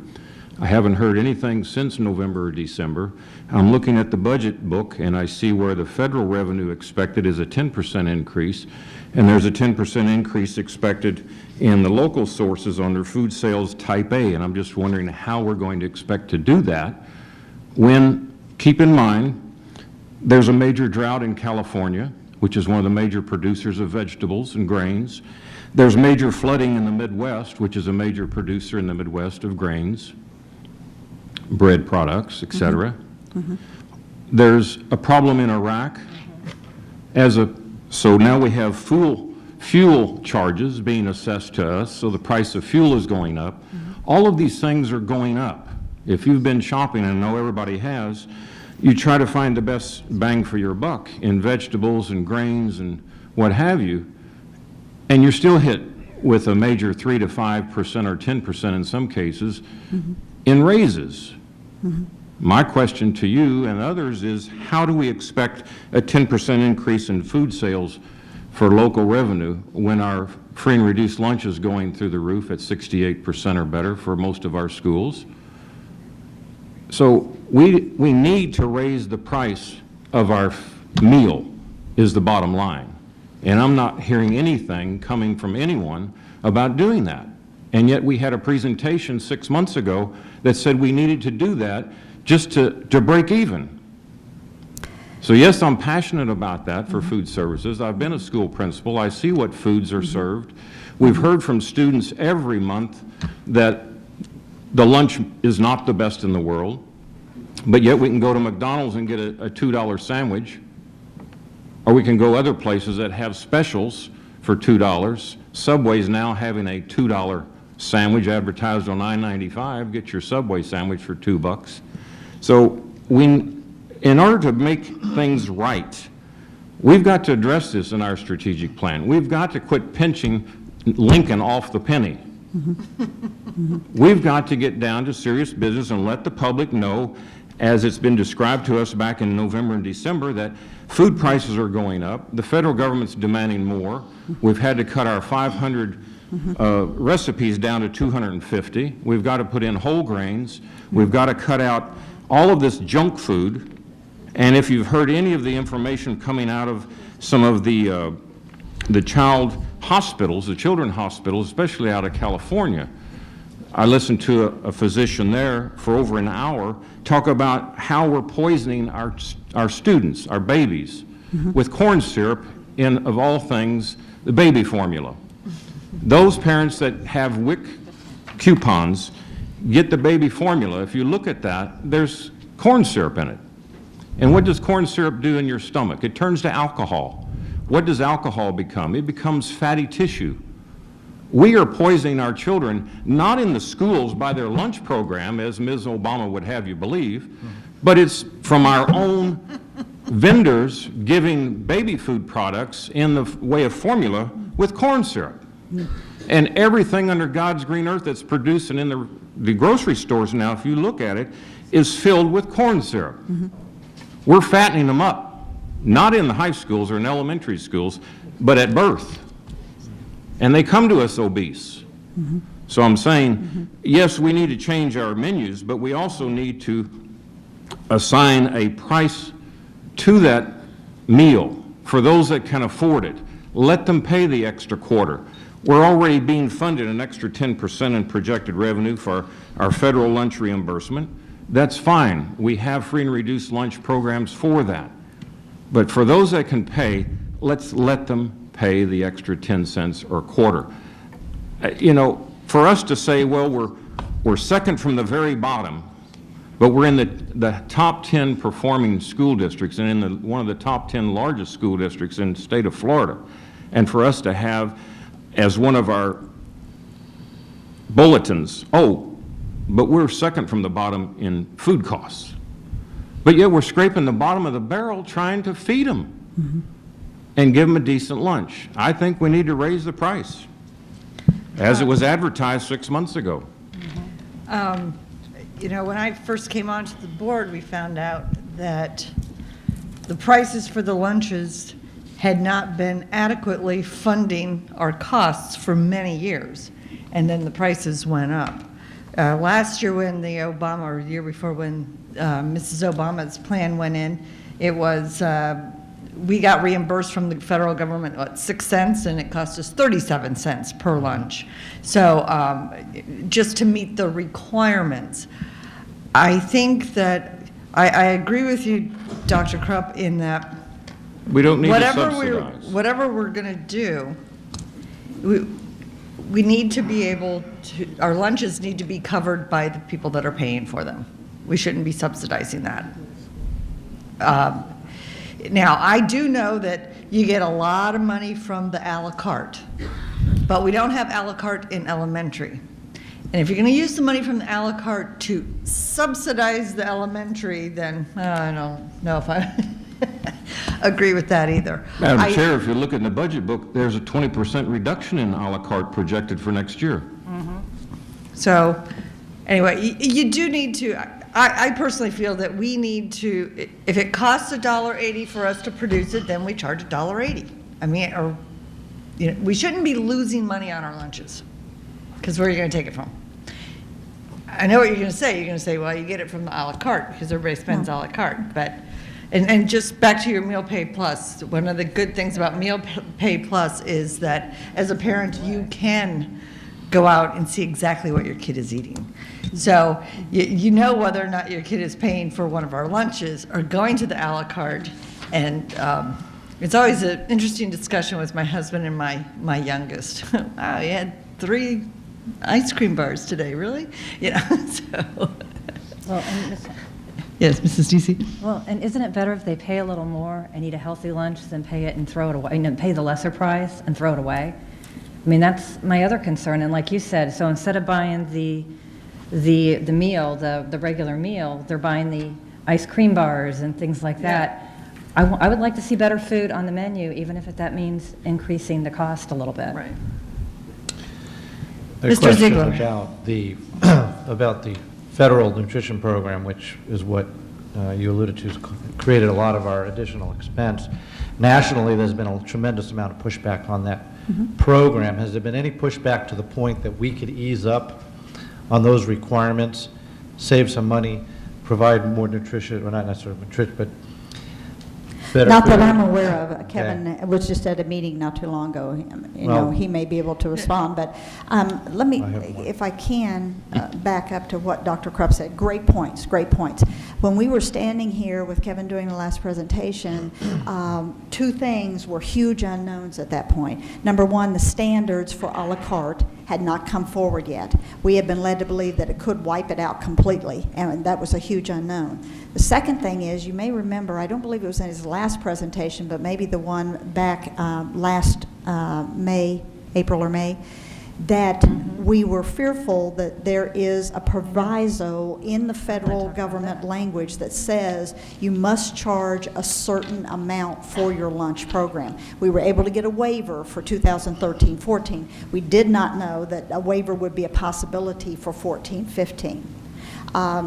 I haven't heard anything since November or December. I'm looking at the budget book and I see where the federal revenue expected is a 10% increase, and there's a 10% increase expected in the local sources under food sales type A, and I'm just wondering how we're going to expect to do that when, keep in mind, there's a major drought in California, which is one of the major producers of vegetables and grains. There's major flooding in the Midwest, which is a major producer in the Midwest of grains, bread products, etc. There's a problem in Iraq. So now we have fuel charges being assessed to us, so the price of fuel is going up. All of these things are going up. If you've been shopping, and I know everybody has, you try to find the best bang for your buck in vegetables and grains and what have you, and you're still hit with a major 3 to 5% or 10% in some cases in raises. My question to you and others is, how do we expect a 10% increase in food sales for local revenue when our free and reduced lunch is going through the roof at 68% or better for most of our schools? So we need to raise the price of our meal is the bottom line. And I'm not hearing anything coming from anyone about doing that. And yet we had a presentation 6 months ago that said we needed to do that just to break even. So yes, I'm passionate about that for food services. I've been a school principal. I see what foods are served. We've heard from students every month that the lunch is not the best in the world, but yet we can go to McDonald's and get a $2 sandwich, or we can go other places that have specials for $2. Subway's now having a $2 sandwich advertised on I-95. Get your Subway sandwich for $2. So in order to make things right, we've got to address this in our strategic plan. We've got to quit pinching Lincoln off the penny. We've got to get down to serious business and let the public know, as it's been described to us back in November and December, that food prices are going up. The federal government's demanding more. We've had to cut our 500 recipes down to 250. We've got to put in whole grains. We've got to cut out all of this junk food. And if you've heard any of the information coming out of some of the child hospitals, the children hospitals, especially out of California, I listened to a physician there for over an hour talk about how we're poisoning our students, our babies, with corn syrup in, of all things, the baby formula. Those parents that have WIC coupons get the baby formula. If you look at that, there's corn syrup in it. And what does corn syrup do in your stomach? It turns to alcohol. What does alcohol become? It becomes fatty tissue. We are poisoning our children, not in the schools by their lunch program, as Ms. Obama would have you believe, but it's from our own vendors giving baby food products in the way of formula with corn syrup. And everything under God's green earth that's produced and in the grocery stores now, if you look at it, is filled with corn syrup. We're fattening them up, not in the high schools or in elementary schools, but at birth. And they come to us obese. So I'm saying, yes, we need to change our menus, but we also need to assign a price to that meal for those that can afford it. Let them pay the extra quarter. We're already being funded an extra 10% in projected revenue for our federal lunch reimbursement. That's fine. We have free and reduced lunch programs for that. But for those that can pay, let's let them pay the extra 10 cents or quarter. You know, for us to say, well, we're second from the very bottom, but we're in the top 10 performing school districts and in one of the top 10 largest school districts in the state of Florida, and for us to have as one of our bulletins, oh, but we're second from the bottom in food costs. But yet we're scraping the bottom of the barrel trying to feed them and give them a decent lunch. I think we need to raise the price. as it was advertised 6 months ago. You know, when I first came onto the board, we found out that the prices for the lunches had not been adequately funding our costs for many years, and then the prices went up. Last year when the Obama, or the year before when Mrs. Obama's plan went in, it was, we got reimbursed from the federal government, what, 6 cents, and it cost us 37 cents per lunch. So just to meet the requirements. I think that, I agree with you, Dr. Krupp, in that We don't need to subsidize. whatever we're going to do, we need to be able to, our lunches need to be covered by the people that are paying for them. We shouldn't be subsidizing that. Now, I do know that you get a lot of money from the a la carte, but we don't have a la carte in elementary. And if you're going to use the money from the a la carte to subsidize the elementary, then I don't know if I agree with that either. Madam Chair, if you look in the budget book, there's a 20% reduction in a la carte projected for next year. So, anyway, you do need to, I personally feel that we need to, if it costs $1.80 for us to produce it, then we charge $1.80. I mean, or, you know, we shouldn't be losing money on our lunches, because where are you going to take it from? I know what you're going to say. You're going to say, well, you get it from the a la carte, because everybody spends a la carte, but, and just back to your Meal Pay Plus, one of the good things about Meal Pay Plus is that as a parent, you can go out and see exactly what your kid is eating. So you know whether or not your kid is paying for one of our lunches or going to the a la carte. And it's always an interesting discussion with my husband and my youngest. Wow, you had 3 ice cream bars today, really? You know, so. Well, and Yes, Mrs. DC. Well, and isn't it better if they pay a little more and eat a healthy lunch than pay it and throw it away, and pay the lesser price and throw it away? I mean, that's my other concern. And like you said, so instead of buying the meal, the regular meal, they're buying the ice cream bars and things like that. I would like to see better food on the menu, even if that means increasing the cost a little bit. Right. A Mr. question Ziegler. about the federal nutrition program, which is what you alluded to, has created a lot of our additional expense. Nationally, there's been a tremendous amount of pushback on that program. Has there been any pushback to the point that we could ease up on those requirements, save some money, provide more nutrition, well, not necessarily nutrition, but better Not that food? I'm aware of. Kevin Okay. was just at a meeting not too long ago. You Well- know, he may be able to respond, but let me, I have one. if I can, back up to what Dr. Krupp said. Great points, great points. When we were standing here with Kevin doing the last presentation, 2 things were huge unknowns at that point. Number one, the standards for a la carte had not come forward yet. We had been led to believe that it could wipe it out completely, and that was a huge unknown. The second thing is, you may remember, I don't believe it was in his last presentation, but maybe the one back last May, April or May, that we were fearful that there is a proviso in the federal government language that says you must charge a certain amount for your lunch program. We were able to get a waiver for 2013-14. We did not know that a waiver would be a possibility for 14-15.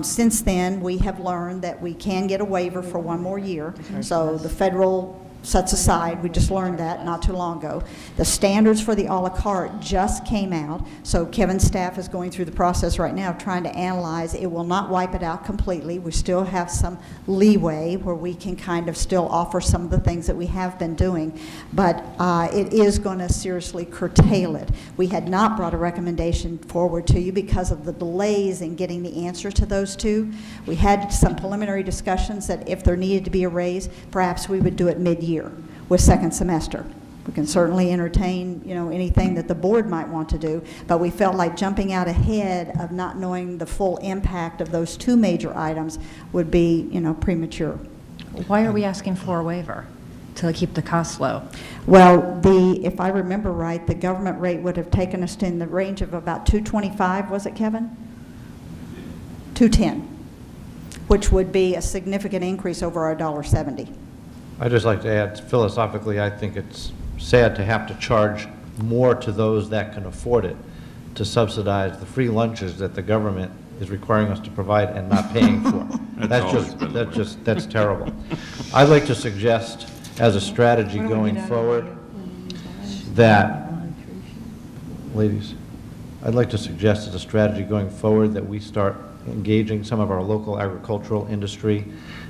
Since then, we have learned that we can get a waiver for 1 more year. So the federal sets aside, we just learned that not too long ago. The standards for the a la carte just came out, so Kevin's staff is going through the process right now of trying to analyze. It will not wipe it out completely. We still have some leeway where we can kind of still offer some of the things that we have been doing, but it is going to seriously curtail it. We had not brought a recommendation forward to you because of the delays in getting the answer to those 2. We had some preliminary discussions that if there needed to be a raise, perhaps we would do it mid-year with second semester. We can certainly entertain, you know, anything that the board might want to do, but we felt like jumping out ahead of not knowing the full impact of those 2 major items would be, you know, premature. Why are we asking for a waiver? To keep the costs low? Well, if I remember right, the government rate would have taken us in the range of about 225, was it, Kevin? 210, which would be a significant increase over our $1.70. I'd just like to add, philosophically, I think it's sad to have to charge more to those that can afford it. to subsidize the free lunches that the government is requiring us to provide and not paying for. That's terrible. I'd like to suggest, as a strategy going forward, that, ladies, I'd like to suggest as a strategy going forward that we start engaging some of our local agricultural industry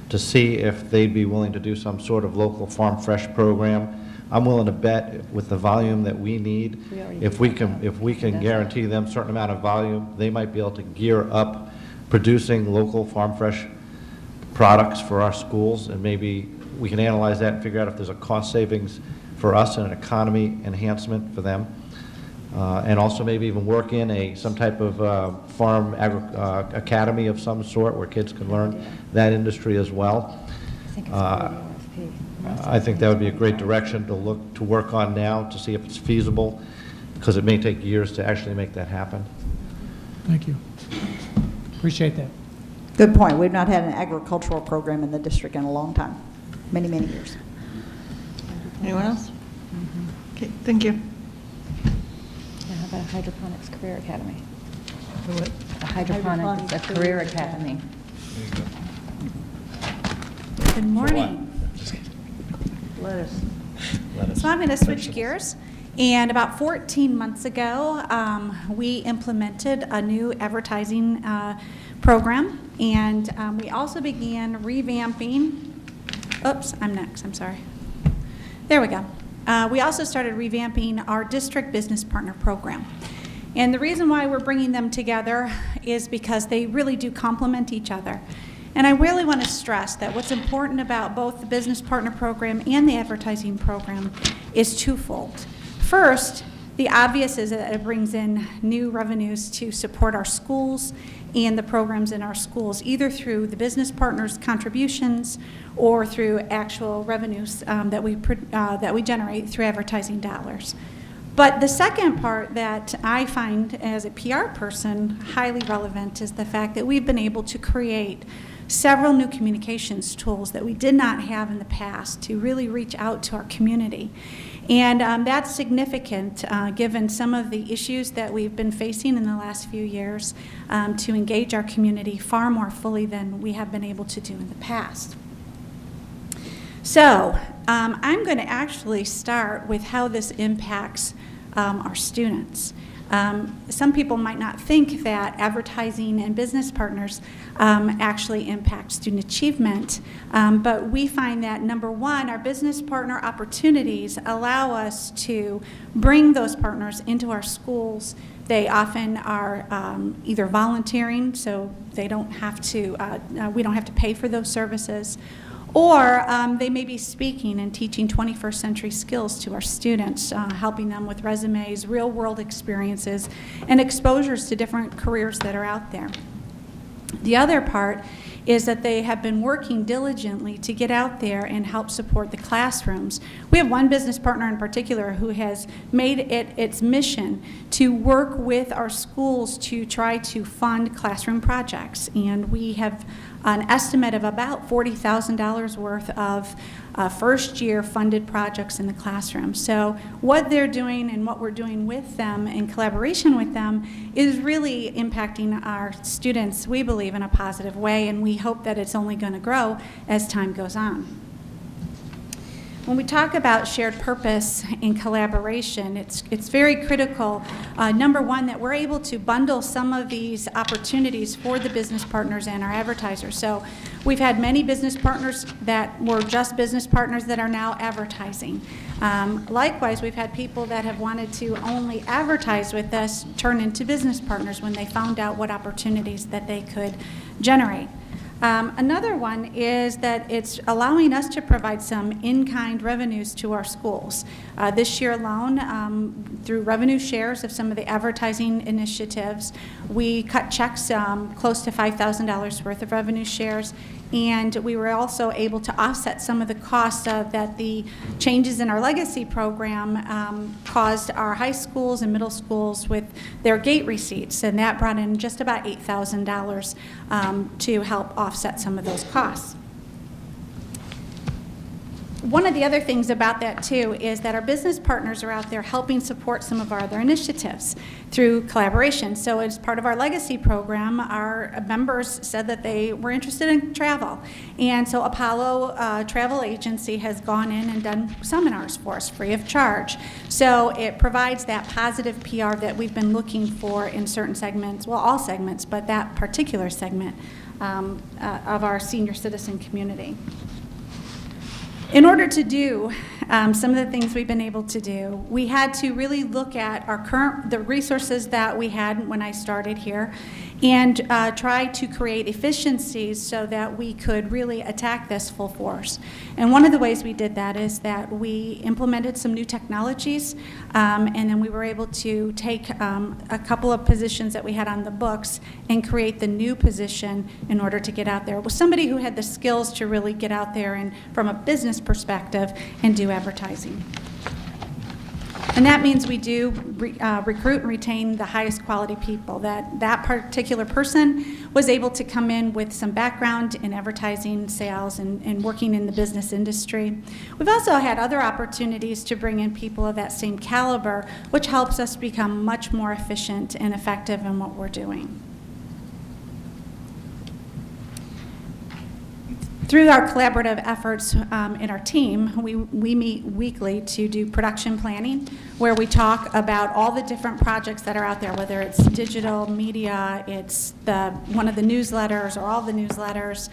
to see if they'd be willing to do some sort of local farm fresh program. I'm willing to bet with the volume that we need, if we can guarantee them a certain amount of volume, they might be able to gear up producing local farm fresh products for our schools, and maybe we can analyze that and figure out if there's a cost savings for us and an economy enhancement for them. And also maybe even work in some type of farm academy of some sort where kids can learn that industry as well. I think that would be a great direction to work on now to see if it's feasible, because it may take years to actually make that happen. Thank you. Appreciate that. Good point. We've not had an agricultural program in the district in a long time, many, many years. Anyone else? Okay, thank you. How about a hydroponics career academy? What? A hydroponics, a career academy. Good morning. So I'm going to switch gears. And about 14 months ago, we implemented a new advertising program. And we also began revamping. Oops, I'm next. I'm sorry. There we go. We also started revamping our district business partner program. And the reason why we're bringing them together is because they really do complement each other. And I really want to stress that what's important about both the business partner program and the advertising program is twofold. First, the obvious is that it brings in new revenues to support our schools and the programs in our schools, either through the business partners' contributions or through actual revenues that we generate through advertising dollars. But the second part that I find as a PR person highly relevant is the fact that we've been able to create several new communications tools that we did not have in the past to really reach out to our community. And that's significant given some of the issues that we've been facing in the last few years to engage our community far more fully than we have been able to do in the past. So I'm going to actually start with how this impacts our students. Some people might not think that advertising and business partners actually impact student achievement, but we find that, number one, our business partner opportunities allow us to bring those partners into our schools. They often are either volunteering, so they don't have to, we don't have to pay for those services, or they may be speaking and teaching 21st century skills to our students, helping them with resumes, real world experiences, and exposures to different careers that are out there. The other part is that they have been working diligently to get out there and help support the classrooms. We have one business partner in particular who has made it its mission to work with our schools to try to fund classroom projects. And we have an estimate of about $40,000 worth of first-year funded projects in the classroom. So what they're doing and what we're doing with them in collaboration with them is really impacting our students, we believe, in a positive way, and we hope that it's only going to grow as time goes on. When we talk about shared purpose and collaboration, it's very critical, number one, that we're able to bundle some of these opportunities for the business partners and our advertisers. So we've had many business partners that were just business partners that are now advertising. Likewise, we've had people that have wanted to only advertise with us turn into business partners when they found out what opportunities that they could generate. Another one is that it's allowing us to provide some in-kind revenues to our schools. This year alone, through revenue shares of some of the advertising initiatives, we cut checks close to $5,000 worth of revenue shares, and we were also able to offset some of the costs that the changes in our legacy program caused our high schools and middle schools with their gate receipts, and that brought in just about $8,000 to help offset some of those costs. One of the other things about that too is that our business partners are out there helping support some of our other initiatives through collaboration. So as part of our legacy program, our members said that they were interested in travel. And so Apollo Travel Agency has gone in and done seminars for us free of charge. So it provides that positive PR that we've been looking for in certain segments, well, all segments, but that particular segment of our senior citizen community. In order to do some of the things we've been able to do, we had to really look at the resources that we had when I started here and try to create efficiencies so that we could really attack this full force. And one of the ways we did that is that we implemented some new technologies, and then we were able to take a couple of positions that we had on the books and create the new position in order to get out there. It was somebody who had the skills to really get out there and from a business perspective and do advertising. And that means we do recruit and retain the highest quality people. That particular person was able to come in with some background in advertising, sales, and working in the business industry. We've also had other opportunities to bring in people of that same caliber, which helps us become much more efficient and effective in what we're doing. Through our collaborative efforts in our team, we meet weekly to do production planning, where we talk about all the different projects that are out there, whether it's digital media, it's one of the newsletters or all the newsletters,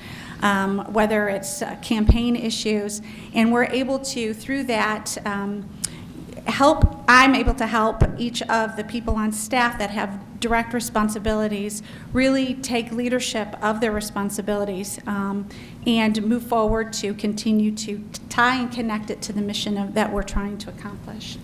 whether it's campaign issues, and we're able to, through that, I'm able to help each of the people on staff that have direct responsibilities really take leadership of their responsibilities and move forward to continue to tie and connect it to the mission that we're trying to accomplish.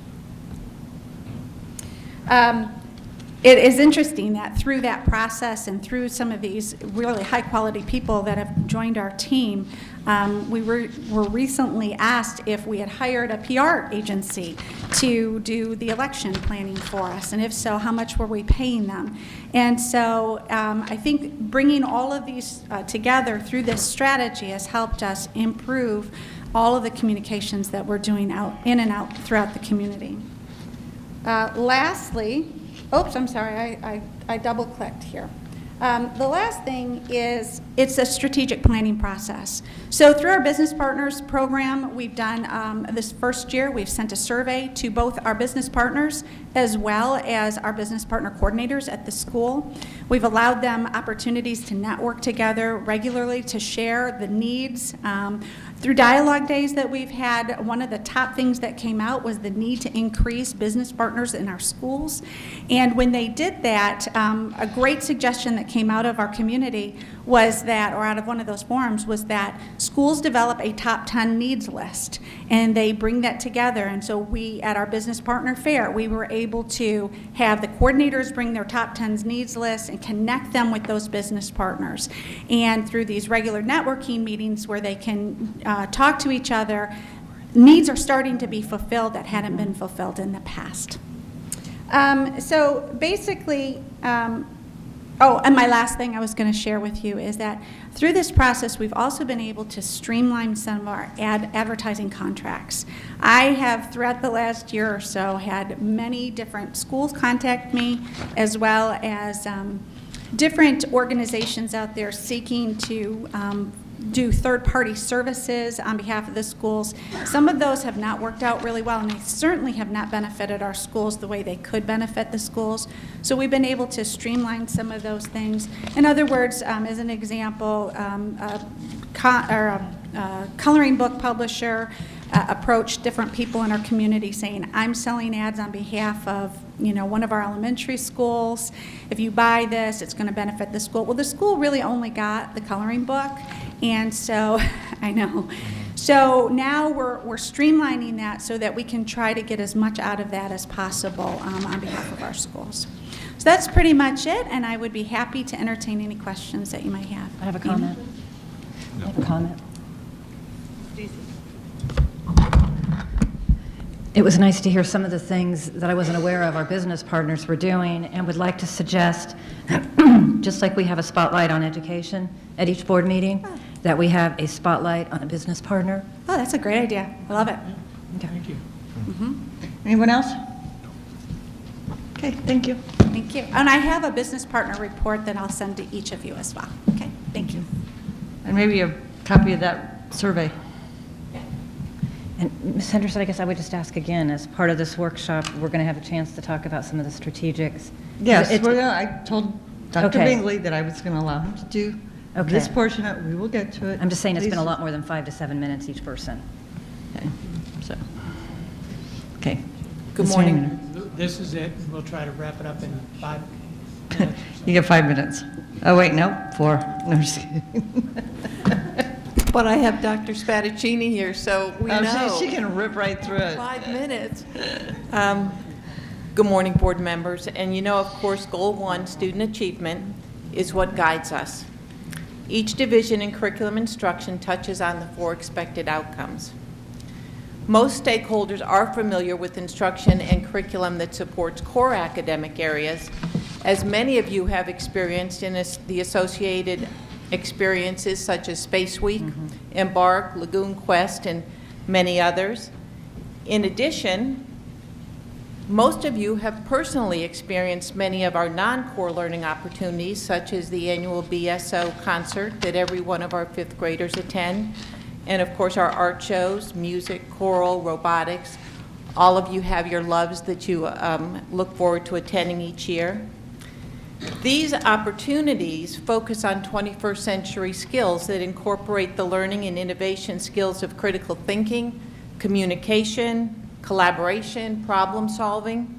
It is interesting that through that process and through some of these really high quality people that have joined our team, we were recently asked if we had hired a PR agency to do the election planning for us, and if so, how much were we paying them? And so I think bringing all of these together through this strategy has helped us improve all of the communications that we're doing in and out throughout the community. Lastly, oops, I'm sorry, I double-clicked here. The last thing is it's a strategic planning process. So through our Business Partners program, we've done this first year, we've sent a survey to both our business partners as well as our business partner coordinators at the school. We've allowed them opportunities to network together regularly, to share the needs. Through dialogue days that we've had, one of the top things that came out was the need to increase business partners in our schools. And when they did that, a great suggestion that came out of our community was that, or out of one of those forums, was that schools develop a top 10 needs list and they bring that together. And so we, at our business partner fair, we were able to have the coordinators bring their top 10 needs list and connect them with those business partners. And through these regular networking meetings where they can talk to each other, needs are starting to be fulfilled that hadn't been fulfilled in the past. So basically, oh, and my last thing I was going to share with you is that through this process, we've also been able to streamline some of our advertising contracts. I have, throughout the last year or so, had many different schools contact me, as well as different organizations out there seeking to do third-party services on behalf of the schools. Some of those have not worked out really well, and they certainly have not benefited our schools the way they could benefit the schools. So we've been able to streamline some of those things. In other words, as an example, a coloring book publisher approached different people in our community saying, I'm selling ads on behalf of one of our elementary schools. If you buy this, it's going to benefit the school. Well, the school really only got the coloring book, and so, I know. So now we're streamlining that so that we can try to get as much out of that as possible on behalf of our schools. So that's pretty much it, and I would be happy to entertain any questions that you might have. I have a comment. I have a comment. It was nice to hear some of the things that I wasn't aware of our business partners were doing, and would like to suggest, just like we have a spotlight on education at each board meeting, that we have a spotlight on a business partner. Oh, that's a great idea. I love it. Thank you. Anyone else? Okay, thank you. Thank you. And I have a business partner report that I'll send to each of you as well. Okay, thank you. And maybe a copy of that survey. And Ms. Henderson, I guess I would just ask again, as part of this workshop, we're going to have a chance to talk about some of the strategics. Yes, It's- I told Dr. Okay. Bingley that I was going to allow him to do Okay. this portion. We will get to it. I'm just saying it's been a Please. lot more than 5 to 7 minutes each person. Okay, so, okay. Good Mr. morning. Hammond. This is it. We'll try to wrap it up in 5 minutes or so. You get 5 minutes. Oh, wait, no, 4. No, I'm just kidding. But I have Dr. Spadaccini here, so we Oh, know. she can rip right through it. 5 minutes. Good morning, board members. And you know, of course, Goal 1, student achievement, is what guides us. Each division in curriculum instruction touches on the 4 expected outcomes. Most stakeholders are familiar with instruction and curriculum that supports core academic areas, as many of you have experienced in the associated experiences such as Space Week, Embark, Lagoon Quest, and many others. In addition, most of you have personally experienced many of our non-core learning opportunities, such as the annual BSO concert that every one of our 5th graders attend, and of course our art shows, music, choral, robotics. All of you have your loves that you look forward to attending each year. These opportunities focus on 21st century skills that incorporate the learning and innovation skills of critical thinking, communication, collaboration, problem solving,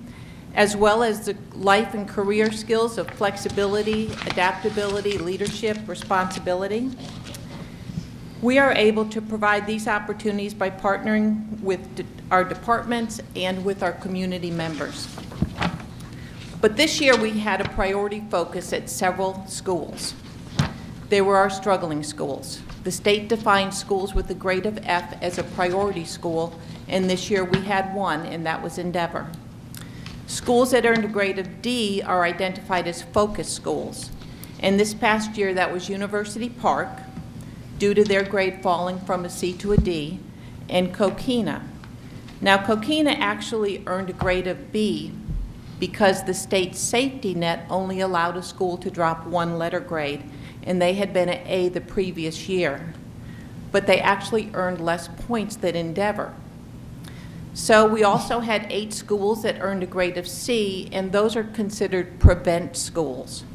as well as the life and career skills of flexibility, adaptability, leadership, responsibility. We are able to provide these opportunities by partnering with our departments and with our community members. But this year we had a priority focus at several schools. They were our struggling schools. The state defined schools with a grade of F as a priority school, and this year we had one, and that was Endeavor. Schools that earned a grade of D are identified as focus schools. And this past year that was University Park, due to their grade falling from a C to a D, and Coquina. Now Coquina actually earned a grade of B because the state safety net only allowed a school to drop 1 letter grade, and they had been at A the previous year. But they actually earned less points than Endeavor. So we also had 8 schools that earned a grade of C, and those are considered prevent schools.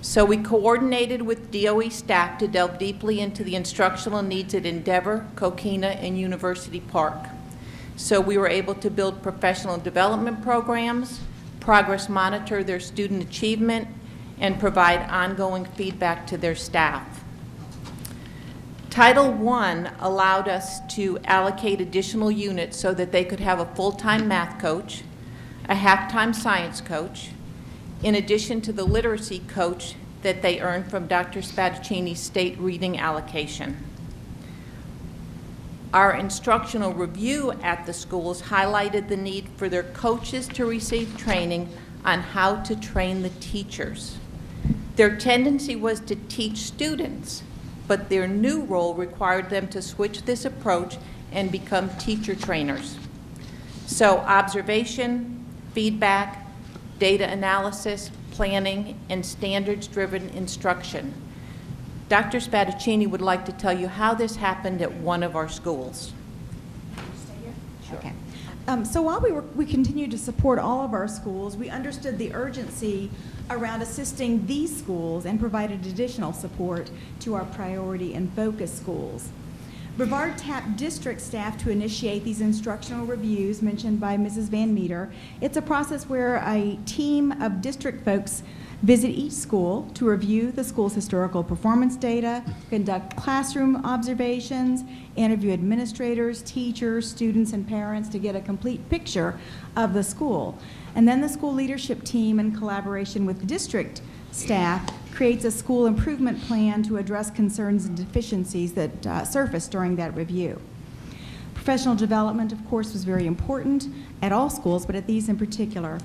So we coordinated with DOE staff to delve deeply into the instructional needs at Endeavor, Coquina, and University Park. So we were able to build professional development programs, progress monitor their student achievement, and provide ongoing feedback to their staff. Title I allowed us to allocate additional units so that they could have a full-time math coach, a half-time science coach, in addition to the literacy coach that they earned from Dr. Spadaccini's state reading allocation. Our instructional review at the schools highlighted the need for their coaches to receive training on how to train the teachers. Their tendency was to teach students, but their new role required them to switch this approach and become teacher trainers. So observation, feedback, data analysis, planning, and standards-driven instruction. Dr. Spadaccini would like to tell you how this happened at one of our schools. Okay. So while we continued to support all of our schools, we understood the urgency around assisting these schools and provided additional support to our priority and focus schools. Brevard tapped district staff to initiate these instructional reviews mentioned by Mrs. Van Meter. It's a process where a team of district folks visit each school to review the school's historical performance data, conduct classroom observations, interview administrators, teachers, students, and parents to get a complete picture of the school. And then the school leadership team, in collaboration with the district staff, creates a school improvement plan to address concerns and deficiencies that surfaced during that review. Professional development, of course, was very important at all schools, but at these in particular.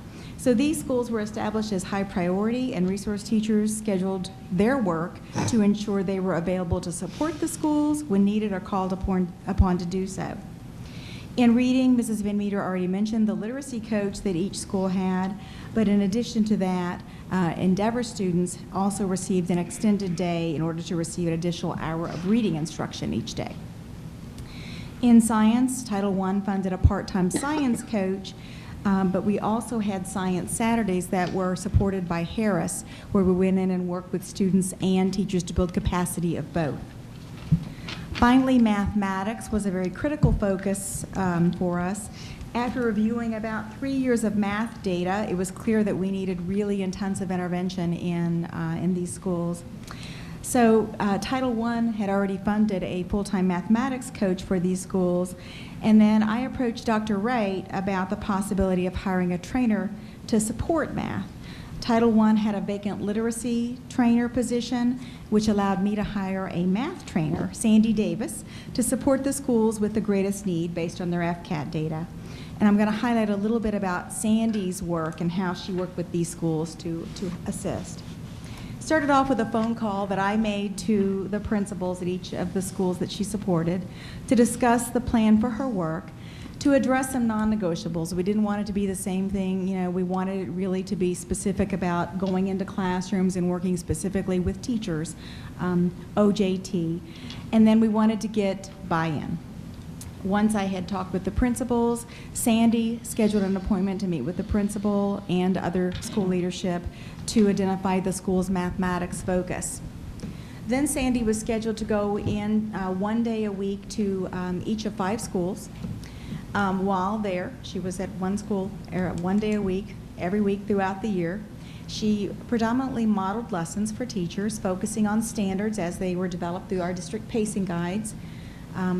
So these schools were established as high priority, and resource teachers scheduled their work to ensure they were available to support the schools when needed or called upon to do so. In reading, Mrs. Van Meter already mentioned the literacy coach that each school had, but in addition to that, Endeavor students also received an extended day in order to receive an additional hour of reading instruction each day. In science, Title I funded a part-time science coach, but we also had science Saturdays that were supported by Harris, where we went in and worked with students and teachers to build capacity of both. Finally, mathematics was a very critical focus for us. After reviewing about 3 years of math data, it was clear that we needed really intensive intervention in these schools. So Title I had already funded a full-time mathematics coach for these schools, and then I approached Dr. Wright about the possibility of hiring a trainer to support math. Title I had a vacant literacy trainer position, which allowed me to hire a math trainer, Sandy Davis, to support the schools with the greatest need based on their FCAT data. And I'm going to highlight a little bit about Sandy's work and how she worked with these schools to assist. Started off with a phone call that I made to the principals at each of the schools that she supported to discuss the plan for her work, to address some non-negotiables. We didn't want it to be the same thing. You know, we wanted it really to be specific about going into classrooms and working specifically with teachers, OJT. And then we wanted to get buy-in. Once I had talked with the principals, Sandy scheduled an appointment to meet with the principal and other school leadership to identify the school's mathematics focus. Then Sandy was scheduled to go in 1 day a week to each of 5 schools. While there, she was at one school 1 day a week, every week throughout the year. She predominantly modeled lessons for teachers, focusing on standards as they were developed through our district pacing guides.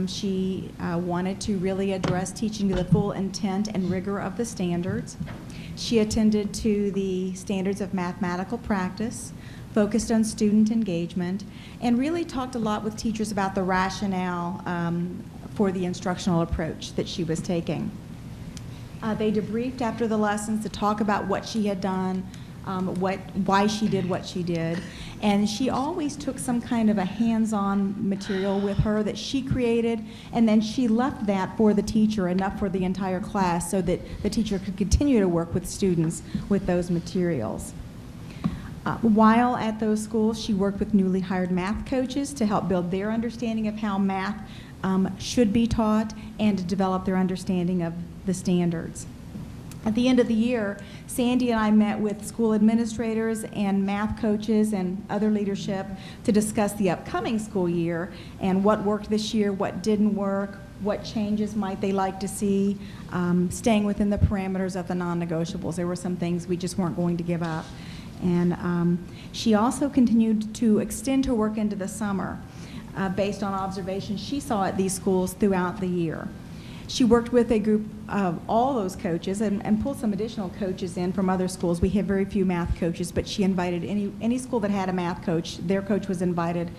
She wanted to really address teaching to the full intent and rigor of the standards. She attended to the standards of mathematical practice, focused on student engagement, and really talked a lot with teachers about the rationale for the instructional approach that she was taking. They debriefed after the lessons to talk about what she had done, why she did what she did, and she always took some kind of a hands-on material with her that she created, and then she left that for the teacher, enough for the entire class, so that the teacher could continue to work with students with those materials. While at those schools, she worked with newly hired math coaches to help build their understanding of how math should be taught and to develop their understanding of the standards. At the end of the year, Sandy and I met with school administrators and math coaches and other leadership to discuss the upcoming school year and what worked this year, what didn't work, what changes might they like to see, staying within the parameters of the non-negotiables. There were some things we just weren't going to give up. And she also continued to extend her work into the summer based on observations she saw at these schools throughout the year. She worked with a group of all those coaches and pulled some additional coaches in from other schools. We have very few math coaches, but she invited any school that had a math coach, their coach was invited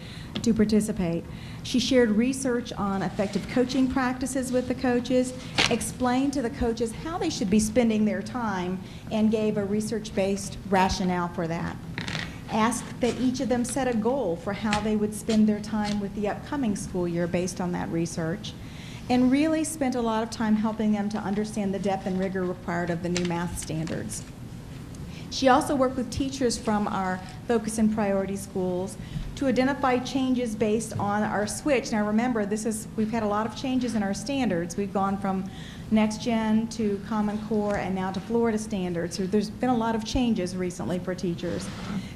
to participate. She shared research on effective coaching practices with the coaches, explained to the coaches how they should be spending their time, and gave a research-based rationale for that. Asked that each of them set a goal for how they would spend their time with the upcoming school year based on that research, and really spent a lot of time helping them to understand the depth and rigor required of the new math standards. She also worked with teachers from our focus and priority schools to identify changes based on our switch. Now remember, we've had a lot of changes in our standards. We've gone from Next Gen to Common Core and now to Florida standards. So there's been a lot of changes recently for teachers.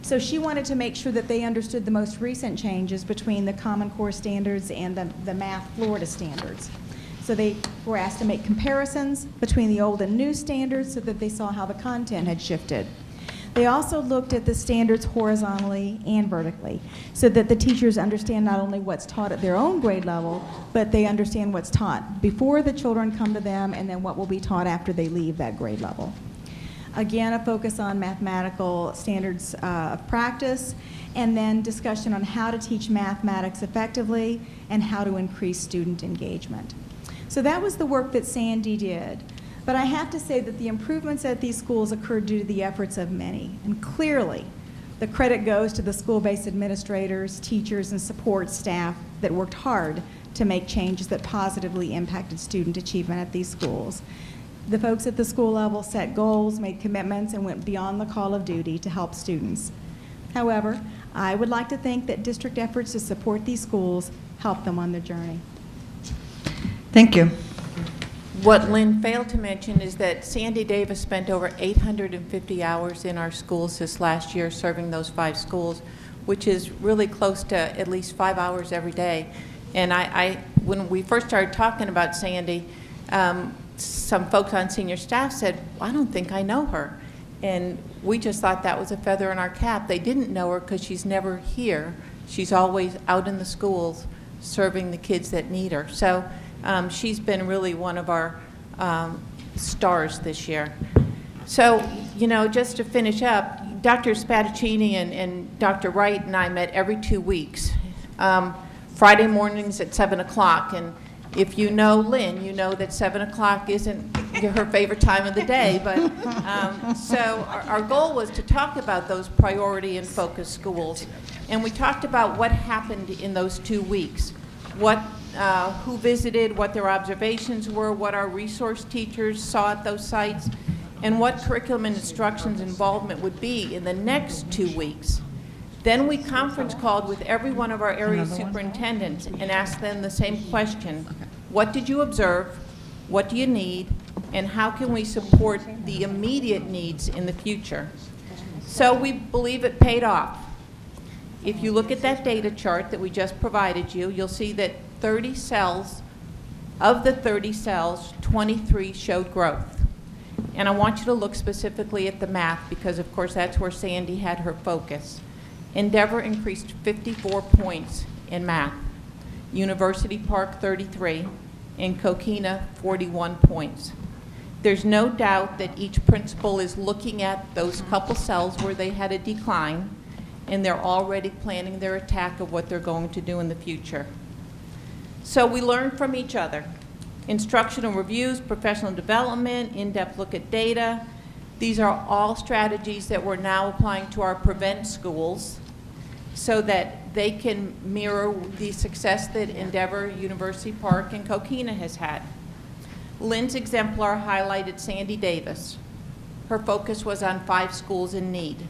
So she wanted to make sure that they understood the most recent changes between the Common Core standards and the Math Florida standards. So they were asked to make comparisons between the old and new standards so that they saw how the content had shifted. They also looked at the standards horizontally and vertically so that the teachers understand not only what's taught at their own grade level, but they understand what's taught before the children come to them and then what will be taught after they leave that grade level. Again, a focus on mathematical standards of practice, and then discussion on how to teach mathematics effectively and how to increase student engagement. So that was the work that Sandy did. But I have to say that the improvements at these schools occurred due to the efforts of many. And clearly, the credit goes to the school-based administrators, teachers, and support staff that worked hard to make changes that positively impacted student achievement at these schools. The folks at the school level set goals, made commitments, and went beyond the call of duty to help students. However, I would like to think that district efforts to support these schools help them on their journey. Thank you. What Lynn failed to mention is that Sandy Davis spent over 850 hours in our schools this last year serving those 5 schools, which is really close to at least 5 hours every day. And when we first started talking about Sandy, some folks on senior staff said, I don't think I know her. And we just thought that was a feather in our cap. They didn't know her because she's never here. She's always out in the schools serving the kids that need her. So she's been really one of our stars this year. So, you know, just to finish up, Dr. Spadaccini and Dr. Wright and I met every 2 weeks, Friday mornings at 7 o'clock. And if you know Lynn, you know that 7 o'clock isn't her favorite time of the day. But so our goal was to talk about those priority and focus schools. And we talked about what happened in those 2 weeks, who visited, what their observations were, what our resource teachers saw at those sites, and what curriculum and instruction's involvement would be in the next 2 weeks. Then we conference called with every one of our area superintendents and asked them the same question. What did you observe? What do you need? And how can we support the immediate needs in the future? So we believe it paid off. If you look at that data chart that we just provided you, you'll see that 30 cells, of the 30 cells, 23 showed growth. And I want you to look specifically at the math because, of course, that's where Sandy had her focus. Endeavor increased 54 points in math, University Park 33, and Coquina 41 points. There's no doubt that each principal is looking at those couple cells where they had a decline, and they're already planning their attack of what they're going to do in the future. So we learn from each other. Instructional reviews, professional development, in-depth look at data. These are all strategies that we're now applying to our prevent schools so that they can mirror the success that Endeavor, University Park, and Coquina has had. Lynn's exemplar highlighted Sandy Davis. Her focus was on 5 schools in need.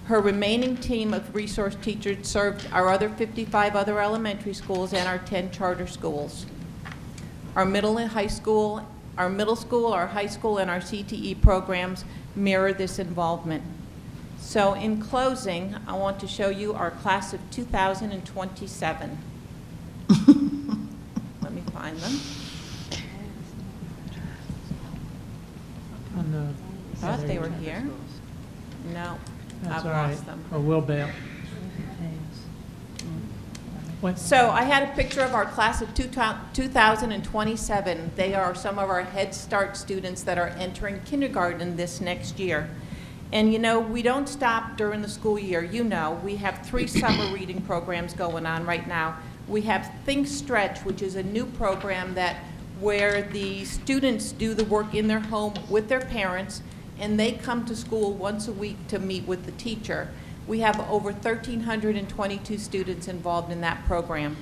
Her remaining team of resource teachers served our other 55 other elementary schools and our 10 charter schools. Our middle and high school, our middle school, our high school, and our CTE programs mirror this involvement. So in closing, I want to show you our class of 2027. Let me find them. I thought they were here. No, That's I've all right. lost them. Or will bail. So I had a picture of our class of 2027. They are some of our Head Start students that are entering kindergarten this next year. And you know, we don't stop during the school year. You know, we have 3 summer reading programs going on right now. We have Think Stretch, which is a new program where the students do the work in their home with their parents, and they come to school once a week to meet with the teacher. We have over 1,322 students involved in that program.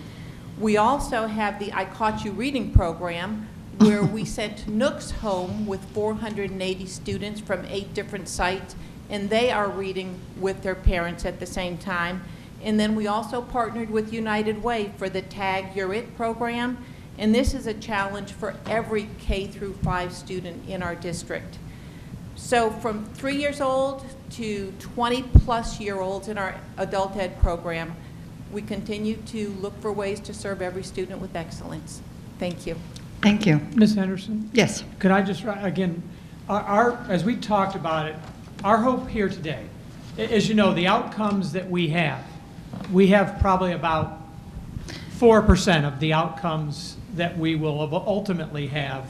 We also have the I Caught You Reading program, where we sent Nooks home with 480 students from 8 different sites, and they are reading with their parents at the same time. And then we also partnered with United Way for the Tag You're It program, and this is a challenge for every K through 5 student in our district. So from 3 years old to 20-plus-year-olds in our adult ed program, we continue to look for ways to serve every student with excellence. Thank you. Thank you. Ms. Henderson? Yes. Could I just, again, as we talked about it, our hope here today, as you know, the outcomes that we have probably about 4% of the outcomes that we will ultimately have.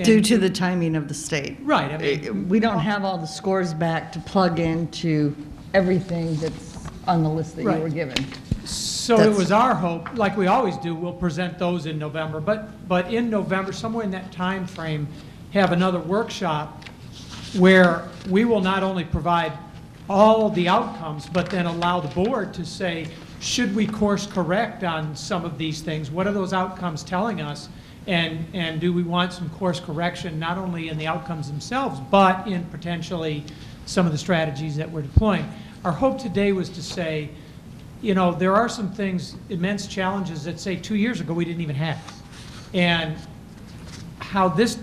Due to the timing of the state. Right. I mean, we don't have all the scores back to plug into everything that's on the list that you were given. So it was our hope, like we always do, we'll present those in November. But in November, somewhere in that time frame, have another workshop where we will not only provide all the outcomes, but then allow the board to say, should we course correct on some of these things? What are those outcomes telling us? And do we want some course correction, not only in the outcomes themselves, but in potentially some of the strategies that we're deploying? Our hope today was to say, you know, there are some things, immense challenges that, say, 2 years ago we didn't even have. And how this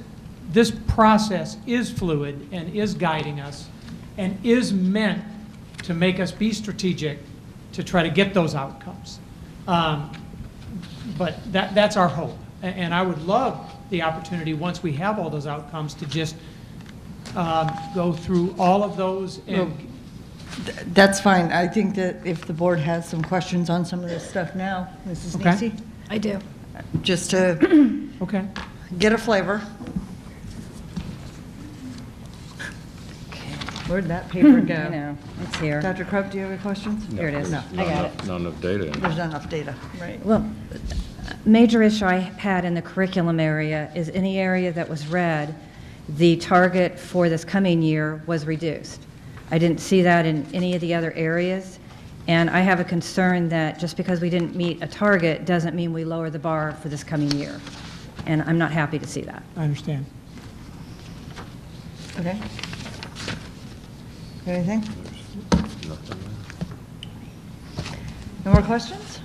process is fluid and is guiding us and is meant to make us be strategic to try to get those outcomes. But that's our hope. And I would love the opportunity, once we have all those outcomes, to just go through all of those. And That's fine. I think that if the board has some questions on some of this stuff now, Mrs. Okay. Nisi? I do. Just to okay. get a flavor. Where'd that paper go? I know, it's here. Dr. Krupp, do you have any questions? Here it is. No. I got it. Not enough data in it. There's not enough data. Right. Well, major issue I had in the curriculum area is any area that was red, the target for this coming year was reduced. I didn't see that in any of the other areas, and I have a concern that just because we didn't meet a target doesn't mean we lower the bar for this coming year, and I'm not happy to see that. I understand. Okay. Anything? No more questions?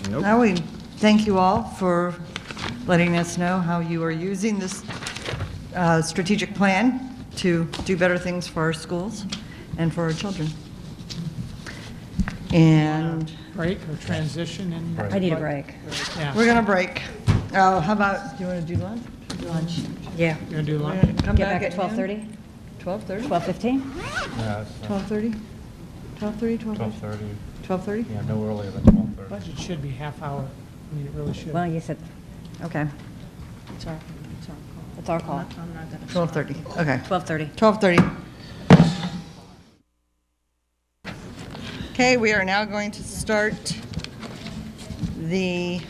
Nope. Now we thank you all for letting us know how you are using this strategic plan to do better things for our schools and for our children. And Break or transition in? I need a break. Yeah. we're going to break. Oh, how about, do you want to do lunch? Lunch. Yeah. You're going to do We're lunch? going to come Get back at noon? 12:30? 12:30? 12:15? 12:30? 12:30, 12:30? 12:30? Yeah, no earlier than 12:30. Budget should be half hour. I mean, it really should. Well, you said, okay, It's our it's our call. call. 12:30, okay. 12:30. 12:30. Okay, we are now going to start the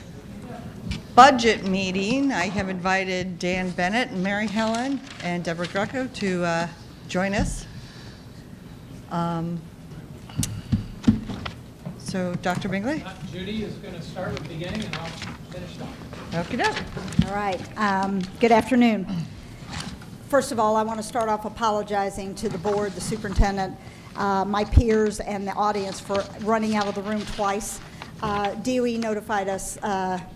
budget meeting. I have invited Dan Bennett and Mary Helen and Deborah Greco to join us. So, Dr. Bingley? Judy is going to start at the beginning and I'll finish off. Okey-doke. All right. Good afternoon. First of all, I want to start off apologizing to the board, the superintendent, my peers, and the audience for running out of the room twice. DOE notified us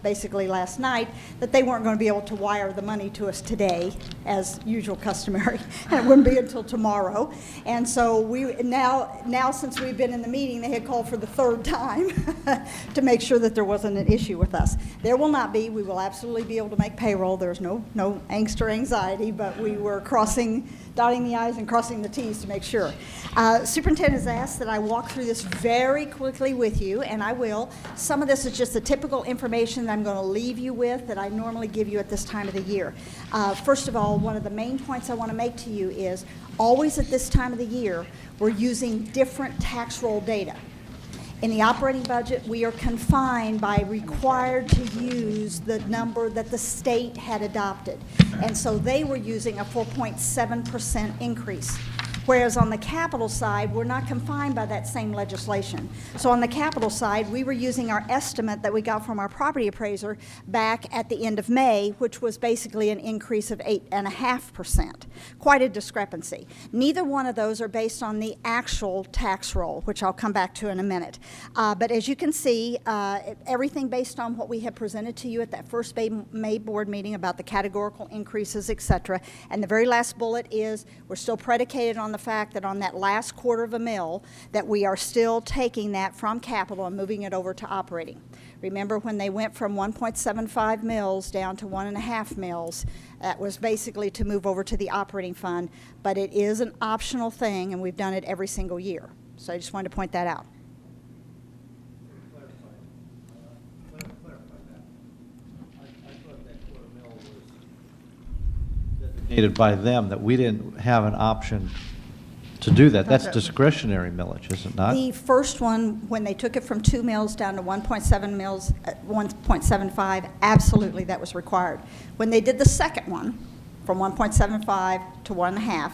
basically last night that they weren't going to be able to wire the money to us today, as usual customary, and it wouldn't be until tomorrow. And so we now since we've been in the meeting, they had called for the third time to make sure that there wasn't an issue with us. There will not be. We will absolutely be able to make payroll. There's no angst or anxiety, but we were dotting the I's and crossing the T's to make sure. Superintendent has asked that I walk through this very quickly with you, and I will. Some of this is just the typical information that I'm going to leave you with that I normally give you at this time of the year. First of all, one of the main points I want to make to you is always at this time of the year, we're using different tax roll data. In the operating budget, we are confined by required to use the number that the state had adopted. And so they were using a 4.7% increase. Whereas on the capital side, we're not confined by that same legislation. So on the capital side, we were using our estimate that we got from our property appraiser back at the end of May, which was basically an increase of 8.5%. Quite a discrepancy. Neither one of those are based on the actual tax roll, which I'll come back to in a minute. But as you can see, everything based on what we have presented to you at that first May board meeting about the categorical increases, et cetera. And the very last bullet is we're still predicated on the fact that on that last quarter of a mil that we are still taking that from capital and moving it over to operating. Remember when they went from 1.75 mils down to 1.5 mils, that was basically to move over to the operating fund, but it is an optional thing and we've done it every single year. So I just wanted to point that out. Needed by them, that we didn't have an option to do that. That's discretionary millage, is it not? The first one, when they took it from 2 mils down to 1.7 mils, 1.75, absolutely that was required. When they did the second one, from 1.75 to 1.5.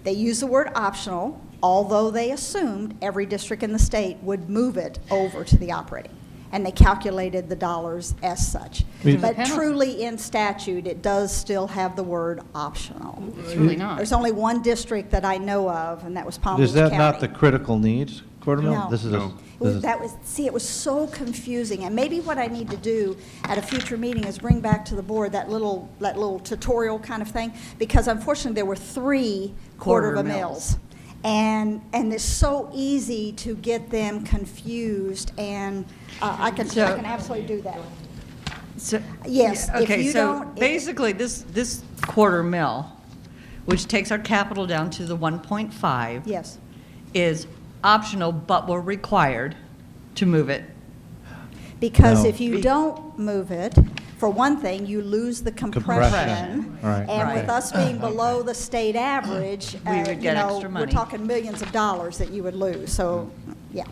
They use the word optional, although they assumed every district in the state would move it over to the operating. And they calculated the dollars as such. But truly in statute, it does still have the word optional. It's really not. There's only one district that I know of, and that was Palm Beach Is that County. not the critical needs quarter mil? No. This is No. It was so confusing, and maybe what I need to do at a future meeting is bring back to the board that little tutorial kind of thing, because unfortunately there were 3 quarter of a mils. And it's so easy to get them confused, and I can absolutely do that. So, Yes, if okay, you so don't- basically, this quarter mil, which takes our capital down to the 1.5. Yes. Is optional, but we're required to move it. Because No. if you don't move it, for one thing, you lose the compression. Right. And with Right. us being below the state average, We would get extra money. we're talking millions of dollars that you would lose, so, yeah.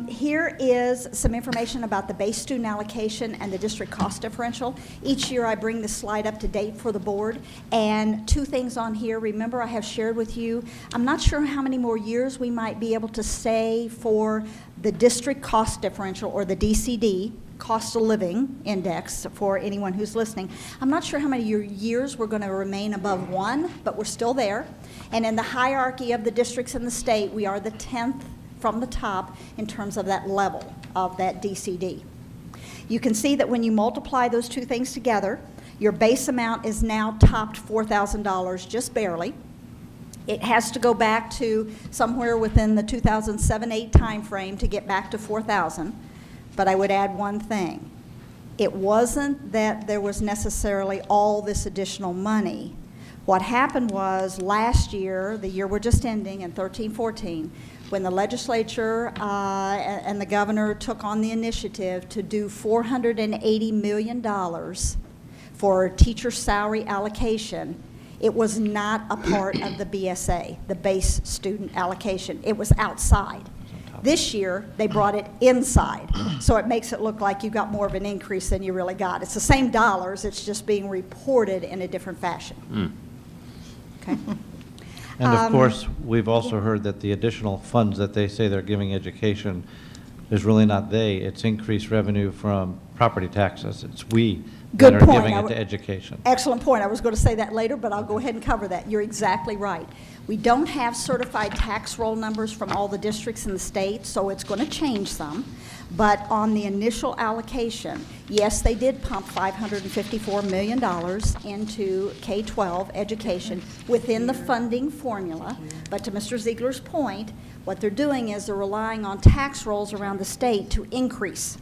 Here is some information about the base student allocation and the district cost differential. Each year I bring this slide up to date for the board, and 2 things on here. Remember, I have shared with you, I'm not sure how many more years we might be able to stay for the district cost differential, or the DCD, cost of living index, for anyone who's listening. I'm not sure how many years we're going to remain above 1, but we're still there. And in the hierarchy of the districts in the state, we are the 10th from the top in terms of that level of that DCD. You can see that when you multiply those 2 things together, your base amount is now topped $4,000, just barely. It has to go back to somewhere within the 2007-8 timeframe to get back to 4,000. But I would add one thing. It wasn't that there was necessarily all this additional money. What happened was last year, the year we're just ending, in 13-14, when the legislature and the governor took on the initiative to do $480 million for teacher salary allocation, it was not a part of the BSA, the base student allocation. It was outside. This year, they brought it inside, so it makes it look like you got more of an increase than you really got. It's the same dollars, it's just being reported in a different fashion. Okay. And of course, we've also heard that the additional funds that they say they're giving education is really not they, it's increased revenue from property taxes. It's we Good that are point. giving it to education. Excellent point. I was going to say that later, but I'll go ahead and cover that. You're exactly right. We don't have certified tax roll numbers from all the districts in the state, so it's going to change some. But on the initial allocation, yes, they did pump $554 million into K-12 education within the funding formula. But to Mr. Ziegler's point, what they're doing is they're relying on tax rolls around the state to increase.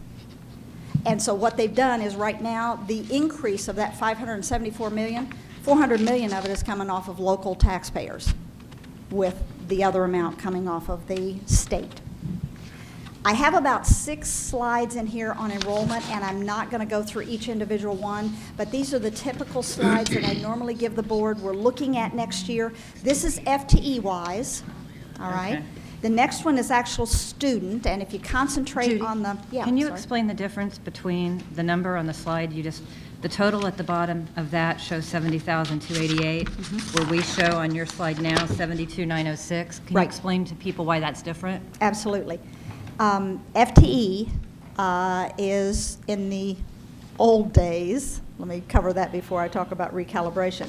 And so what they've done is right now, the increase of that $574 million, $400 million of it is coming off of local taxpayers, with the other amount coming off of the state. I have about 6 slides in here on enrollment, and I'm not going to go through each individual one, but these are the typical slides that I normally give the board. We're looking at next year. This is FTE-wise, all right? Okay. The next one is actual student, and if you concentrate Judy, on the, yeah, Can you sorry. explain the difference between the number on the slide you just, the total at the bottom of that shows 70,288, where we show on your slide now 72,906? Can you Right. explain to people why that's different? Absolutely. FTE is in the old days, let me cover that before I talk about recalibration.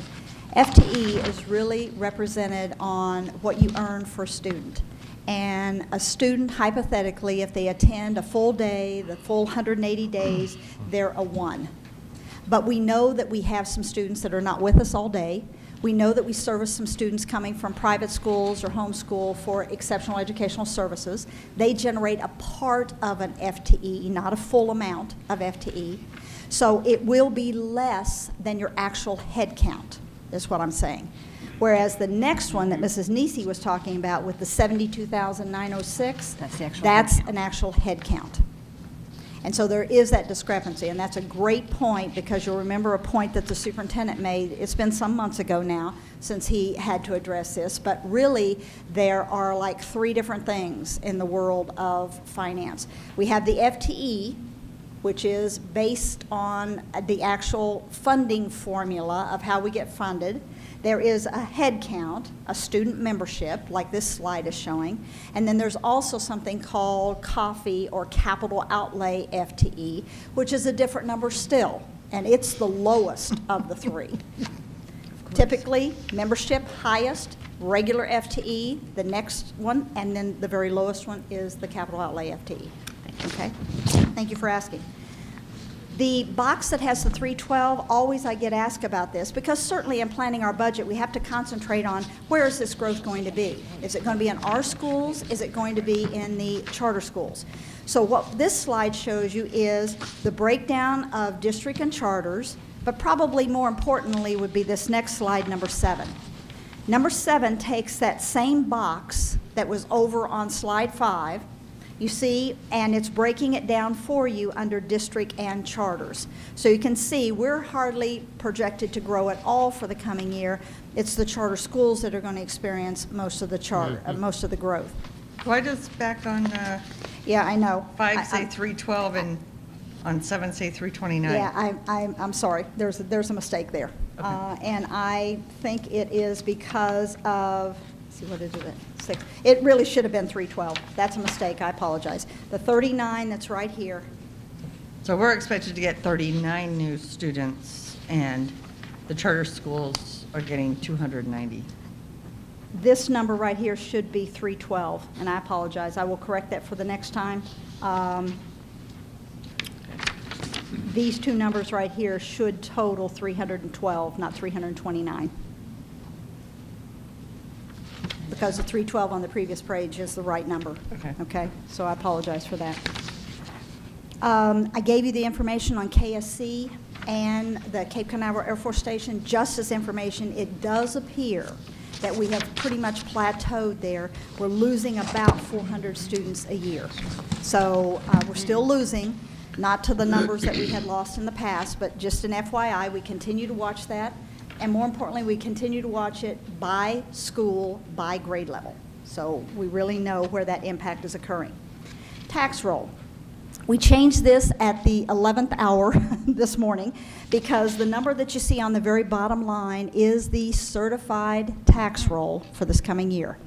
FTE is really represented on what you earn for a student. And a student, hypothetically, if they attend a full day, the full 180 days, they're a 1. But we know that we have some students that are not with us all day. We know that we service some students coming from private schools or homeschool for exceptional educational services. They generate a part of an FTE, not a full amount of FTE. So it will be less than your actual head count, is what I'm saying. Whereas the next one that Mrs. Nisi was talking about with the 72,906, That's the actual that's head count. an actual head count. And so there is that discrepancy, and that's a great point, because you'll remember a point that the superintendent made. It's been some months ago now since he had to address this, but really there are like 3 different things in the world of finance. We have the FTE, which is based on the actual funding formula of how we get funded. There is a head count, a student membership, like this slide is showing, and then there's also something called COFFE, or Capital Outlay FTE, which is a different number still, and it's the lowest of the three. Typically, membership highest, regular FTE, the next one, and then the very lowest one is the Capital Outlay FTE. Okay? Thank you for asking. The box that has the 312, always I get asked about this, because certainly in planning our budget, we have to concentrate on where is this growth going to be? Is it going to be in our schools? Is it going to be in the charter schools? So what this slide shows you is the breakdown of district and charters, but probably more importantly would be this next slide, number 7. Number 7 takes that same box that was over on slide 5, you see, and it's breaking it down for you under district and charters. So you can see we're hardly projected to grow at all for the coming year. It's the charter schools that are going to experience most of the most of the growth. Why does back on Yeah, I know. 5 say 312 and on 7 say 329? Yeah, I'm sorry. There's a mistake there. Okay. And I think it is because of, let's see, what is it? 6. It really should have been 312. That's a mistake. I apologize. The 39 that's right here. So we're expected to get 39 new students, and the charter schools are getting 290. This number right here should be 312, and I apologize. I will correct that for the next time. These two numbers right here should total 312, not 329. Because the 312 on the previous page is the right number. Okay. Okay, so I apologize for that. I gave you the information on KSC and the Cape Canaveral Air Force Station. Just as information, it does appear that we have pretty much plateaued there. We're losing about 400 students a year. So we're still losing, not to the numbers that we had lost in the past, but just an FYI, we continue to watch that. And more importantly, we continue to watch it by school, by grade level. So we really know where that impact is occurring. Tax roll. We changed this at the 11th hour this morning because the number that you see on the very bottom line is the certified tax roll for this coming year.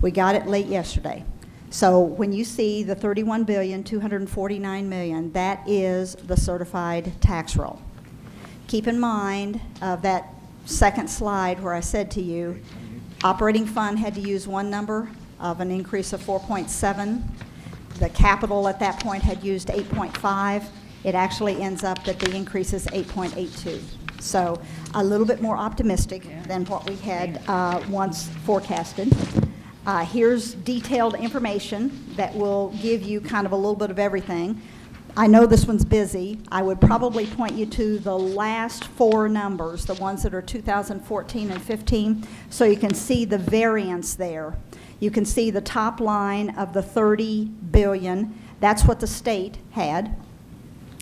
We got it late yesterday. So when you see the $31,249,000,000, that is the certified tax roll. Keep in mind that second slide where I said to you, operating fund had to use one number of an increase of 4.7. The capital at that point had used 8.5. It actually ends up that the increase is 8.82. So a little bit more optimistic than what we had once forecasted. Here's detailed information that will give you kind of a little bit of everything. I know this one's busy. I would probably point you to the last 4 numbers, the ones that are 2014 and 15, so you can see the variance there. You can see the top line of the $30 billion. That's what the state had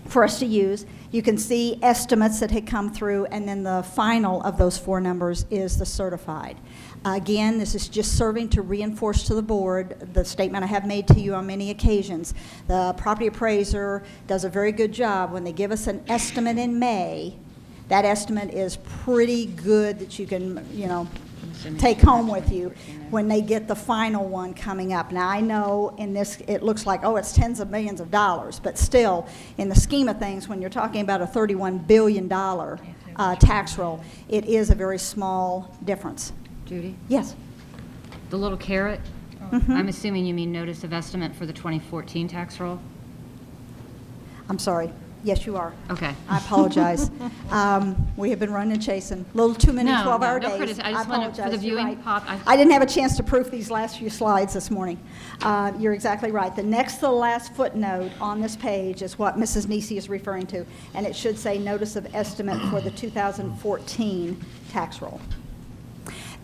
for us to use. You can see estimates that had come through, and then the final of those 4 numbers is the certified. Again, this is just serving to reinforce to the board the statement I have made to you on many occasions. The property appraiser does a very good job. When they give us an estimate in May, that estimate is pretty good that you can, take home with you when they get the final one coming up. Now, I know in this, it looks like, oh, it's tens of millions of dollars, but still, in the scheme of things, when you're talking about a $31 billion tax roll, it is a very small difference. Judy? Yes. The little carrot, I'm assuming you mean notice of estimate for the 2014 tax roll? I'm sorry. Yes, you are. Okay. I apologize. We have been running chasing. A little too many 12-hour days. Criticism. I just want to, for the viewing pop. I didn't have a chance to proof these last few slides this morning. You're exactly right. The next to the last footnote on this page is what Mrs. Nisi is referring to, and it should say notice of estimate for the 2014 tax roll.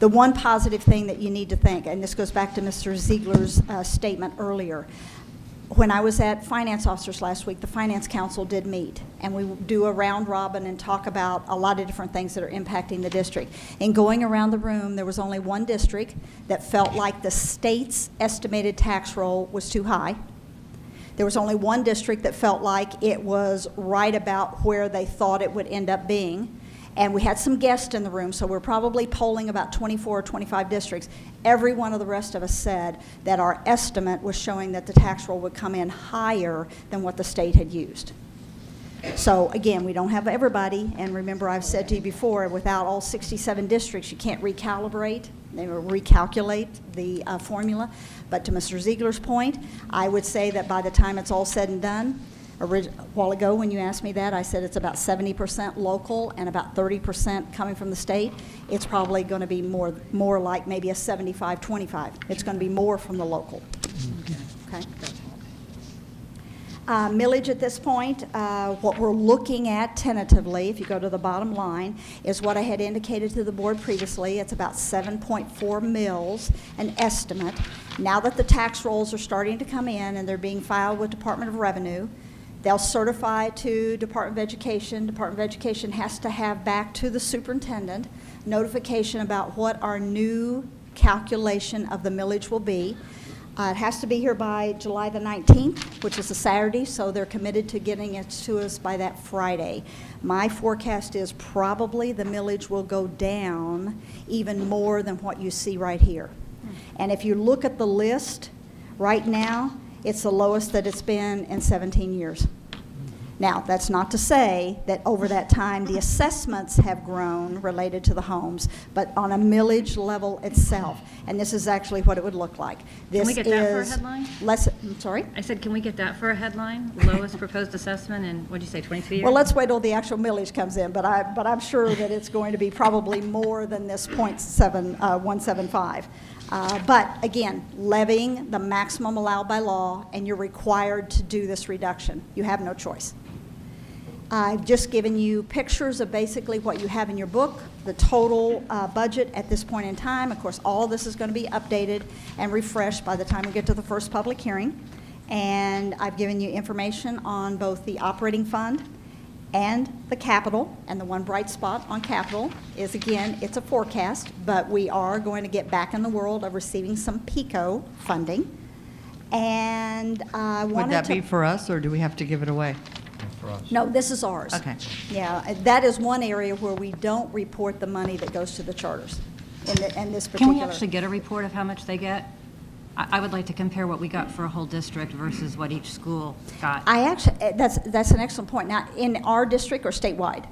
The one positive thing that you need to think, and this goes back to Mr. Ziegler's statement earlier, when I was at finance officers last week, the finance council did meet, and we do a round robin and talk about a lot of different things that are impacting the district. And going around the room, there was only one district that felt like the state's estimated tax roll was too high. There was only one district that felt like it was right about where they thought it would end up being. And we had some guests in the room, so we're probably polling about 24 or 25 districts. Every one of the rest of us said that our estimate was showing that the tax roll would come in higher than what the state had used. So again, we don't have everybody, and remember I've said to you before, without all 67 districts, you can't recalibrate, recalculate the formula. But to Mr. Ziegler's point, I would say that by the time it's all said and done, a while ago when you asked me that, I said it's about 70% local and about 30% coming from the state. It's probably going to be more like maybe a 75-25. It's going to be more from the local. Okay. Millage at this point, what we're looking at tentatively, if you go to the bottom line, is what I had indicated to the board previously. It's about 7.4 mils, an estimate. Now that the tax rolls are starting to come in and they're being filed with Department of Revenue, they'll certify to Department of Education. Department of Education has to have back to the superintendent notification about what our new calculation of the millage will be. It has to be here by July the 19th, which is a Saturday, so they're committed to getting it to us by that Friday. My forecast is probably the millage will go down even more than what you see right here. And if you look at the list right now, it's the lowest that it's been in 17 years. Now, that's not to say that over that time the assessments have grown related to the homes, but on a millage level itself, and this is actually what it would look like. This Can we get that for a headline? I'm sorry? I said, can we get that for a headline? Lowest proposed assessment in, what'd you say, 22 years? Well, let's wait till the actual millage comes in, but I'm sure that it's going to be probably more than this 175. But again, levying the maximum allowed by law, and you're required to do this reduction. You have no choice. I've just given you pictures of basically what you have in your book, the total budget at this point in time. Of course, all this is going to be updated and refreshed by the time we get to the first public hearing. And I've given you information on both the operating fund and the capital. And the one bright spot on capital is, again, it's a forecast, but we are going to get back in the world of receiving some PICO funding. And I wanted to... Would that be for us, or do we have to give it away? No, this is ours. Okay. Yeah, that is one area where we don't report the money that goes to the charters in this particular. Can we actually get a report of how much they get? I would like to compare what we got for a whole district versus what each school got. That's an excellent point. Now, in our district or statewide?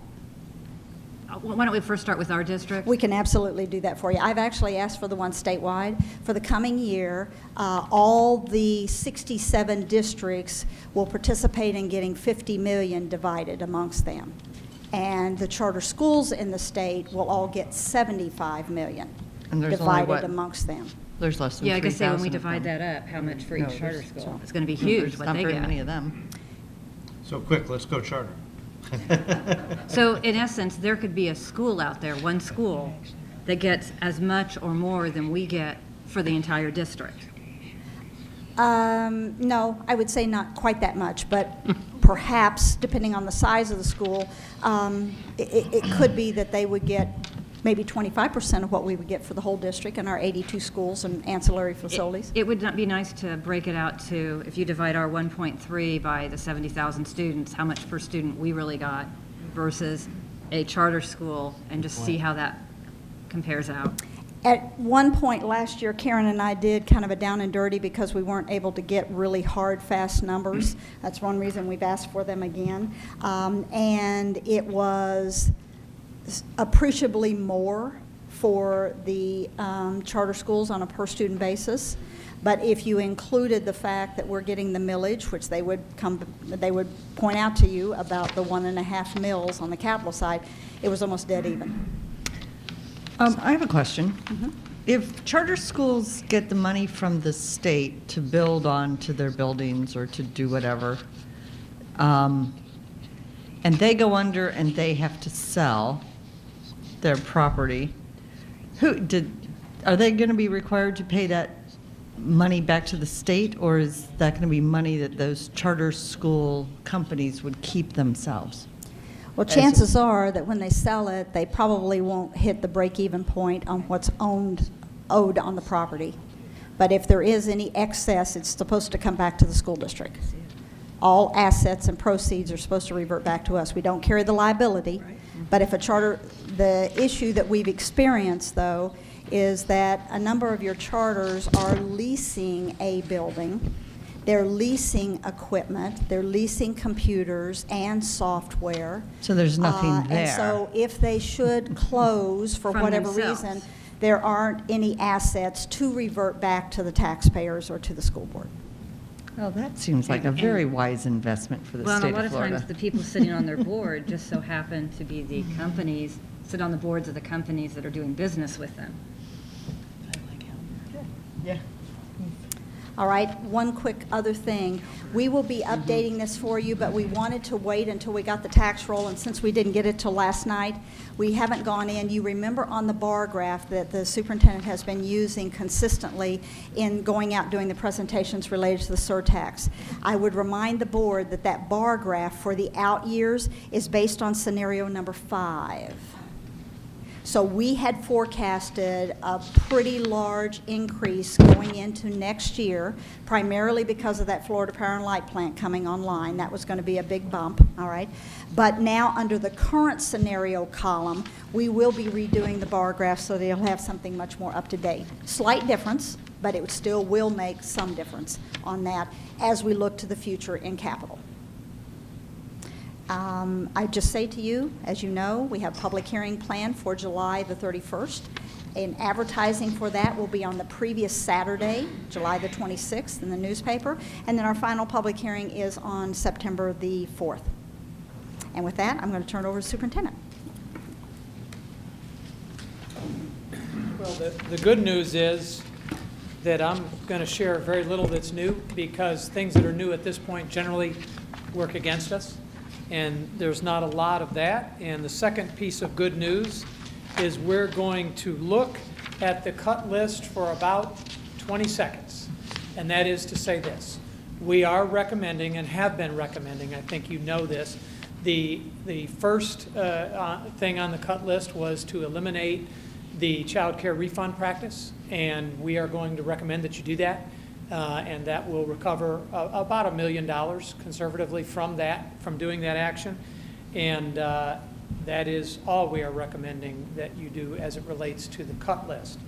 Why don't we first start with our district? We can absolutely do that for you. I've actually asked for the one statewide. For the coming year, all the 67 districts will participate in getting $50 million divided amongst them. And the charter schools in the state will all get $75 million divided amongst them. There's less than 3,000. Yeah, I guess say when we divide that up, how much for each charter school? It's going to be huge what they get. Not very many of them. So quick, let's go charter. So in essence, there could be a school out there, one school, that gets as much or more than we get for the entire district. No, I would say not quite that much, but perhaps, depending on the size of the school, it could be that they would get maybe 25% of what we would get for the whole district in our 82 schools and ancillary facilities. It would not be nice to break it out to, if you divide our 1.3 by the 70,000 students, how much per student we really got versus a charter school, and just see how that compares out. At one point last year, Karen and I did kind of a down and dirty because we weren't able to get really hard, fast numbers. That's one reason we've asked for them again. And it was appreciably more for the charter schools on a per student basis. But if you included the fact that we're getting the millage, which they would point out to you about the 1.5 mils on the capital side, it was almost dead even. I have a question. Mm-hmm. If charter schools get the money from the state to build onto their buildings or to do whatever, and they go under and they have to sell their property, are they going to be required to pay that money back to the state, or is that going to be money that those charter school companies would keep themselves? Well, chances are that when they sell it, they probably won't hit the break-even point on what's owed on the property. But if there is any excess, it's supposed to come back to the school district. all assets and proceeds are supposed to revert back to us. We don't carry the liability, but if a charter, the issue that we've experienced, though, is that a number of your charters are leasing a building. They're leasing equipment, they're leasing computers and software. So there's nothing there. And so if they should close for From whatever themselves. reason, there aren't any assets to revert back to the taxpayers or to the school board. Well, that seems like a very wise investment for the Well, and state a lot of of Florida. times, the people sitting on their board just so happen to be the companies, sit on the boards of the companies that are doing business with them. Yeah. All right, one quick other thing. We will be updating this for you, but we wanted to wait until we got the tax roll, and since we didn't get it till last night, we haven't gone in. You remember on the bar graph that the superintendent has been using consistently in going out doing the presentations related to the surtax. I would remind the board that that bar graph for the out years is based on scenario number 5. So we had forecasted a pretty large increase going into next year, primarily because of that Florida Power and Light plant coming online. That was going to be a big bump, all right? But now, under the current scenario column, we will be redoing the bar graph so that you'll have something much more up-to-date. Slight difference, but it still will make some difference on that as we look to the future in capital. I just say to you, as you know, we have public hearing planned for July the 31st. And advertising for that will be on the previous Saturday, July the 26th, in the newspaper. And then our final public hearing is on September the 4th. And with that, I'm going to turn it over to the superintendent. Well, the good news is that I'm going to share very little that's new, because things that are new at this point generally work against us. And there's not a lot of that. And the second piece of good news is we're going to look at the cut list for about 20 seconds. And that is to say this: we are recommending, and have been recommending, I think you know this, the first thing on the cut list was to eliminate the child care refund practice, and we are going to recommend that you do that. And that will recover about $1 million conservatively from doing that action. And that is all we are recommending that you do as it relates to the cut list.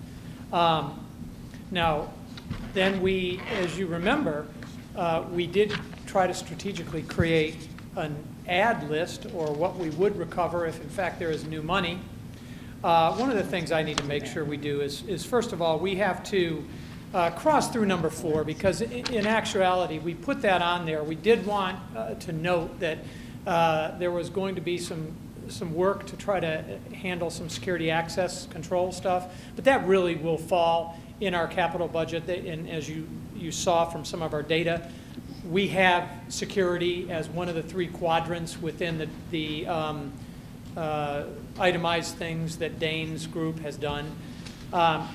Now, then we, as you remember, we did try to strategically create an add list, or what we would recover if in fact there is new money. One of the things I need to make sure we do is first of all, we have to cross through number 4, because in actuality, we put that on there. We did want to note that there was going to be some work to try to handle some security access control stuff, but that really will fall in our capital budget. And as you saw from some of our data, we have security as one of the 3 quadrants within the itemized things that Dane's group has done.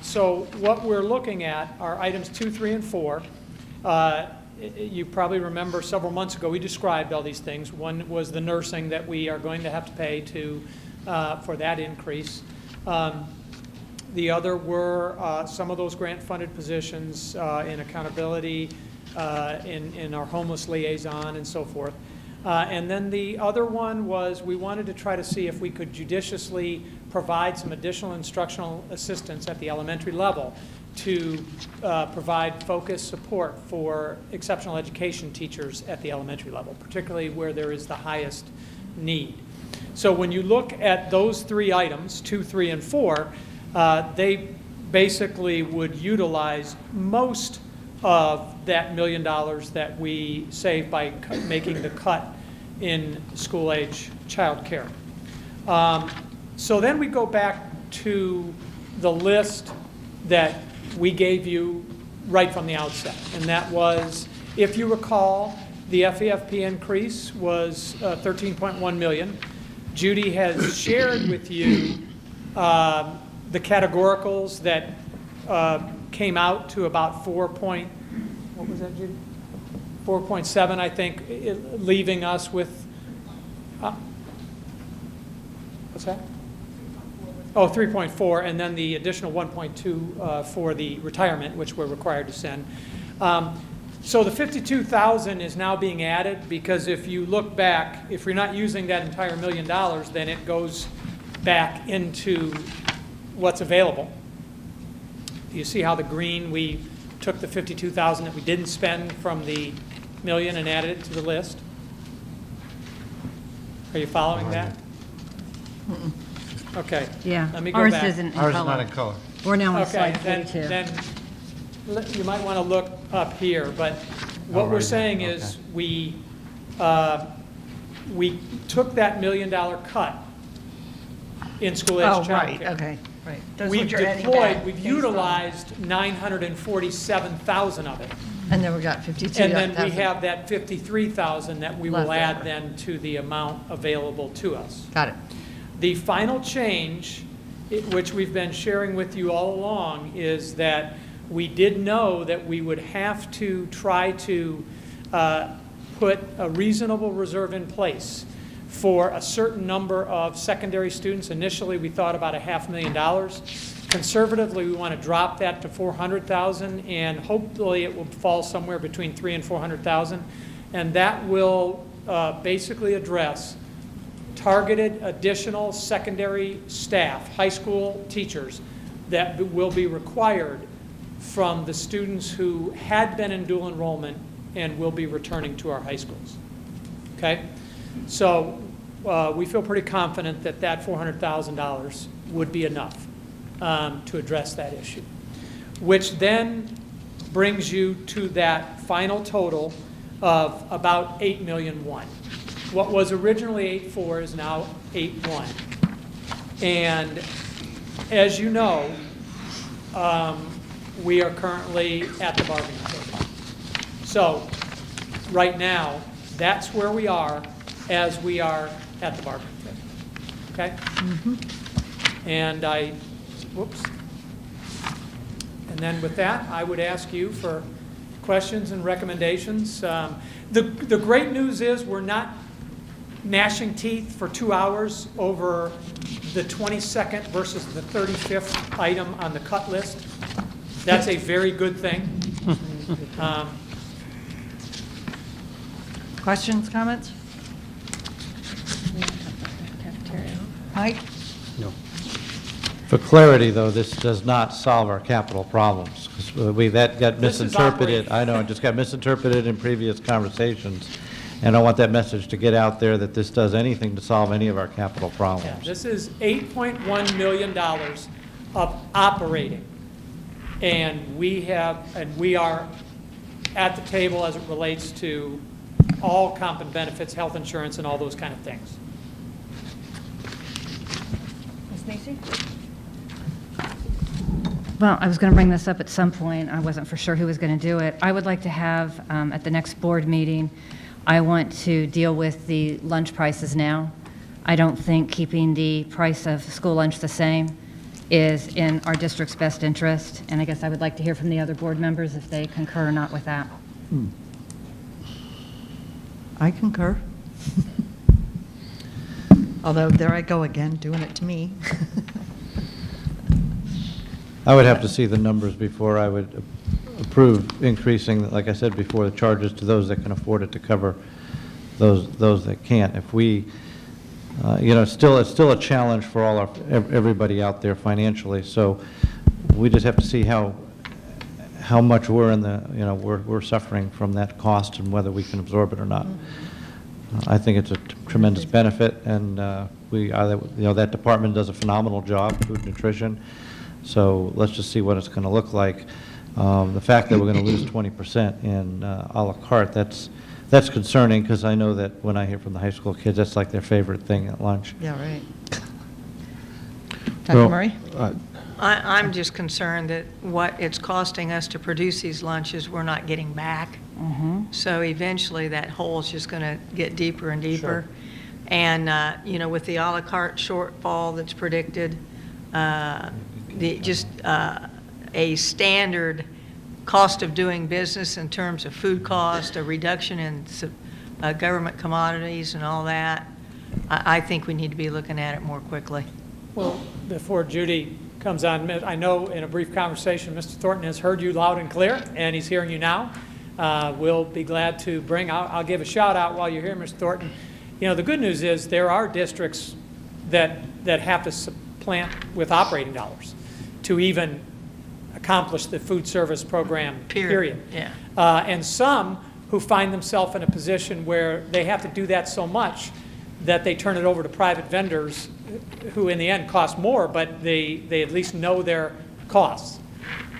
So what we're looking at are items 2, 3, and 4. You probably remember several months ago we described all these things. One was the nursing that we are going to have to pay for that increase. The other were some of those grant-funded positions in accountability, in our homeless liaison, and so forth. And then the other one was we wanted to try to see if we could judiciously provide some additional instructional assistance at the elementary level to provide focused support for exceptional education teachers at the elementary level, particularly where there is the highest need. So when you look at those 3 items, 2, 3, and 4, they basically would utilize most of that $1 million that we save by making the cut in school-age child care. So then we go back to the list that we gave you right from the outset, and that was, if you recall, the FEFP increase was $13.1 million. Judy has shared with you the categoricals that came out to about 4.7, I think, leaving us with, what's that? Oh, 3.4, and then the additional 1.2 for the retirement, which we're required to send. So the 52,000 is now being added because if you look back, if you're not using that entire $1 million, then it goes back into what's available. You see how the green, we took the 52,000 that we didn't spend from the million and added it to the list? Are you following that? Okay. Yeah. Let me go Ours back. isn't in Ours is color. not in color. We're now on Okay, slide 42. then you might want to look up here, but what we're right saying there, is we took that $1 million cut in school age Oh, childcare. right, okay, right. That's We've what you're adding deployed, back we've based on- utilized 947,000 of it. And then we got 52,000. And then we have that 53,000 that we will Left add over. then to the amount available to us. Got it. The final change, which we've been sharing with you all along, is that we did know that we would have to try to put a reasonable reserve in place for a certain number of secondary students. Initially, we thought about $500,000. Conservatively, we want to drop that to $400,000, and hopefully it will fall somewhere between $300,000 and $400,000, and that will basically address targeted additional secondary staff, high school teachers, that will be required from the students who had been in dual enrollment and will be returning to our high schools. Okay? So we feel pretty confident that that $400,000 would be enough to address that issue, which then brings you to that final total of about $8.1 million. What was originally 8.4 is now 8.1. And as you know, we are currently at the bargaining table. So right now, that's where we are as we are at the bargaining table. Okay? And whoops. And then with that, I would ask you for questions and recommendations. The great news is we're not gnashing teeth for 2 hours over the 22nd versus the 35th item on the cut list. That's a very good thing. Questions, comments? Mike? For clarity, though, this does not solve our capital problems, because that got This is misinterpreted. operating. I know, it just got misinterpreted in previous conversations, and I want that message to get out there that this does anything to solve any of our capital Yeah, problems. this is $8.1 million of operating. And we are at the table as it relates to all comp and benefits, health insurance, and all those kind of things. Ms. Nisi? Well, I was going to bring this up at some point. I wasn't for sure who was going to do it. I would like to have, at the next board meeting, I want to deal with the lunch prices now. I don't think keeping the price of school lunch the same is in our district's best interest, and I guess I would like to hear from the other board members if they concur or not with that. I concur. Although, there I go again, doing it to me. I would have to see the numbers before I would approve increasing, like I said before, the charges to those that can afford it to cover those that can't. If we, it's still a challenge for everybody out there financially. So we just have to see how much we're suffering from that cost and whether we can absorb it or not. I think it's a tremendous benefit, and that department does a phenomenal job, food nutrition. So let's just see what it's going to look like. The fact that we're going to lose 20% in a la carte, that's concerning, because I know that when I hear from the high school kids, that's like their favorite thing at lunch. Yeah, right. Dr. Well, Murray? I'm just concerned that what it's costing us to produce these lunches, we're not getting back. So eventually, that hole's just going to get deeper and deeper. Sure. And, with the a la carte shortfall that's predicted, a standard cost of doing business in terms of food cost, a reduction in government commodities and all that, I think we need to be looking at it more quickly. Well, before Judy comes on, I know in a brief conversation, Mr. Thornton has heard you loud and clear, and he's hearing you now. we'll be glad to bring. I'll give a shout out while you're here, Mr. Thornton. You know, the good news is there are districts that have to supplant with operating dollars to even accomplish the food service program, period. Yeah. And some who find themselves in a position where they have to do that so much that they turn it over to private vendors who in the end cost more, but they at least know their costs.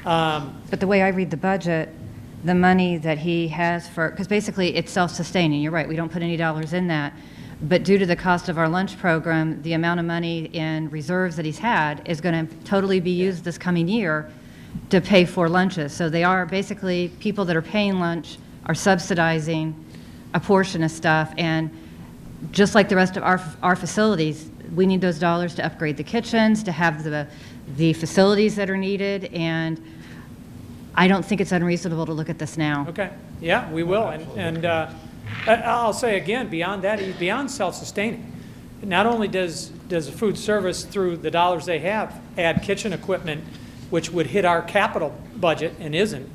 But the way I read the budget, the money that he has for, because basically it's self-sustaining, you're right, we don't put any dollars in that, but due to the cost of our lunch program, the amount of money in reserves that he's had is going to totally be used this coming year to pay for lunches. So they are basically, people that are paying lunch are subsidizing a portion of stuff, and just like the rest of our facilities, we need those dollars to upgrade the kitchens, to have the facilities that are needed, and I don't think it's unreasonable to look at this now. Okay, yeah, we will, and I'll say again, beyond that, he's beyond self-sustaining. Not only does the food service, through the dollars they have, add kitchen equipment, which would hit our capital budget and isn't,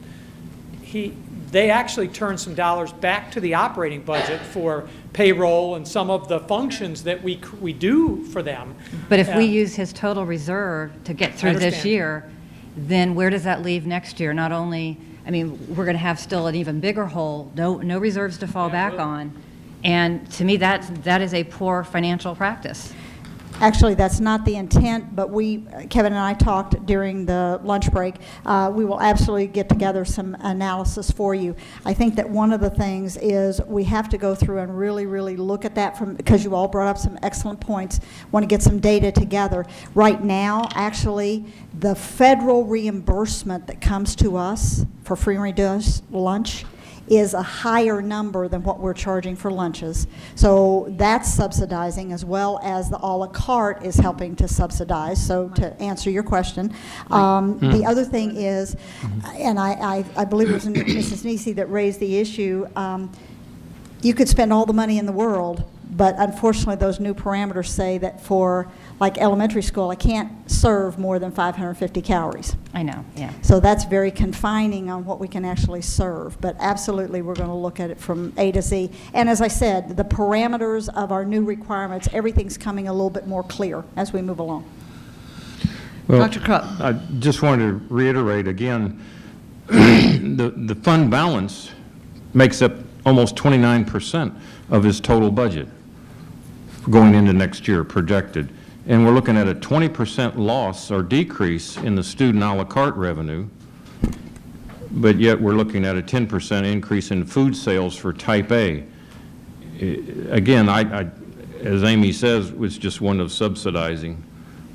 they actually turn some dollars back to the operating budget for payroll and some of the functions that we do for them. But if we use his total reserve to get through this year, then where does that leave next year? Not only, I mean, we're going to have still an even bigger hole, no reserves to fall back on. And to me, that is a poor financial practice. Actually, that's not the intent, but Kevin and I talked during the lunch break. We will absolutely get together some analysis for you. I think that one of the things is we have to go through and really, really look at that because you all brought up some excellent points. Want to get some data together. Right now, actually, the federal reimbursement that comes to us for free and reduced lunch is a higher number than what we're charging for lunches. So that's subsidizing, as well as the a la carte is helping to subsidize. So to answer your question, the other thing is, and I believe it was Mrs. Nisi that raised the issue, you could spend all the money in the world, but unfortunately those new parameters say that for like elementary school, I can't serve more than 550 calories. I know, yeah. So that's very confining on what we can actually serve. But absolutely, we're going to look at it from A to Z. And as I said, the parameters of our new requirements, everything's coming a little bit more clear as we move along. Well, Dr. Krupp. I just wanted to reiterate again, the fund balance makes up almost 29% of his total budget going into next year, projected. And we're looking at a 20% loss or decrease in the student a la carte revenue, but yet we're looking at a 10% increase in food sales for type A. Again, as Amy says, it's just one of subsidizing.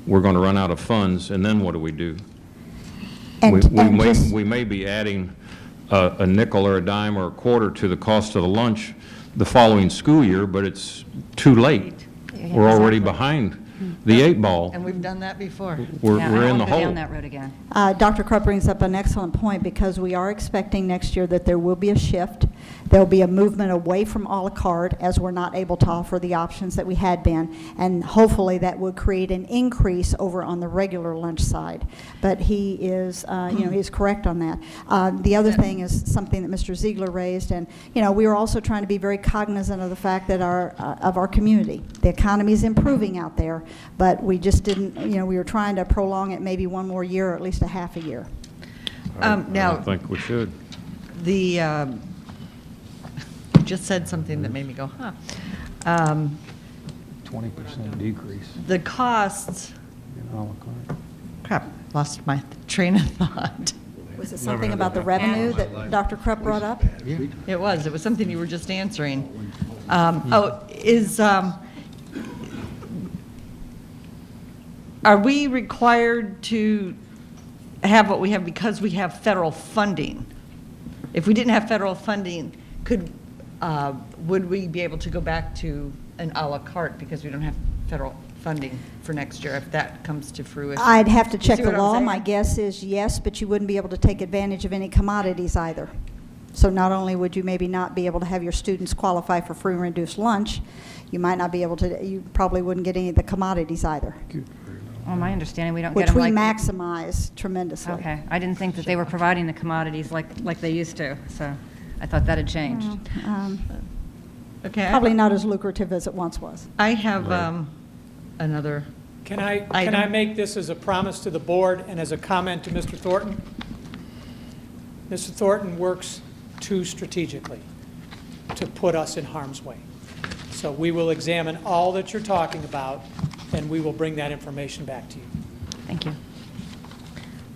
We're going to run out of funds, and then what do we do? We may be adding a nickel or a dime or a quarter to the cost of the lunch the following school year, but it's too late. We're already behind the 8 ball. And we've done that before. We're in the hole. Down that road again. Dr. Krupp brings up an excellent point, because we are expecting next year that there will be a shift. There'll be a movement away from a la carte, as we're not able to offer the options that we had been, and hopefully that will create an increase over on the regular lunch side. But he is, he's correct on that. The other thing is something that Mr. Ziegler raised, and we are also trying to be very cognizant of the fact that of our community. The economy is improving out there, but we just didn't, we were trying to prolong it maybe one more year, or at least a half a year. I think we should. You just said something that made me go, huh. 20% decrease. The costs, in a la carte. crap, lost my train of thought. Was it something about the revenue that Dr. Krupp brought up? It was something you were just answering. Are we required to have what we have because we have federal funding? If we didn't have federal funding, would we be able to go back to an a la carte because we don't have federal funding for next year, if that comes to fruition? I'd have to check See the what I'm law. saying? My guess is yes, but you wouldn't be able to take advantage of any commodities either. So not only would you maybe not be able to have your students qualify for free and reduced lunch, you might not be able to, you probably wouldn't get any of the commodities either. Well, my understanding, we don't Which get them we like... maximize tremendously. Okay, I didn't think that they were providing the commodities like they used to, so... I thought that had changed. Okay. Probably not as lucrative as it once was. I have another. Can I make this as a promise to the board and as a comment to Mr. Thornton? Mr. Thornton works too strategically to put us in harm's way. So we will examine all that you're talking about, and we will bring that information back to you. Thank you.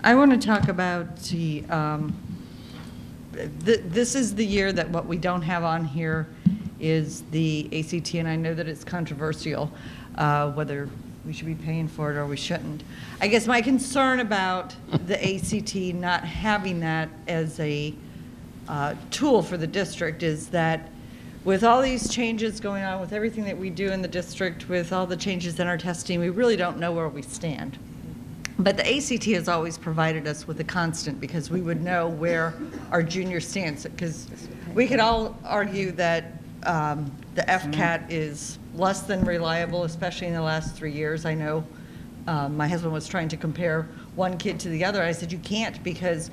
I want to talk about the, this is the year that what we don't have on here is the ACT, and I know that it's controversial, whether we should be paying for it or we shouldn't. I guess my concern about the ACT not having that as a tool for the district is that with all these changes going on, with everything that we do in the district, with all the changes in our testing, we really don't know where we stand. But the ACT has always provided us with a constant because we would know where our junior stands. Because we could all argue that the FCAT is less than reliable, especially in the last 3 years. I know my husband was trying to compare one kid to the other. I said, you can't because,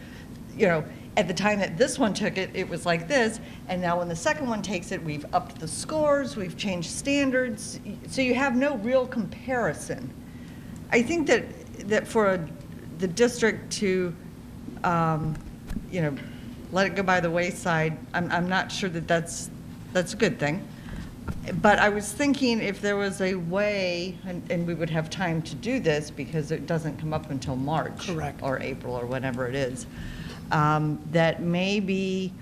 you know, at the time that this one took it, it was like this, and now when the second one takes it, we've upped the scores, we've changed standards, so you have no real comparison. I think that for the district to, you know, let it go by the wayside, I'm not sure that that's a good thing. But I was thinking if there was a way, and we would have time to do this because it doesn't come up until March. Correct. Or April or whenever it is, that maybe,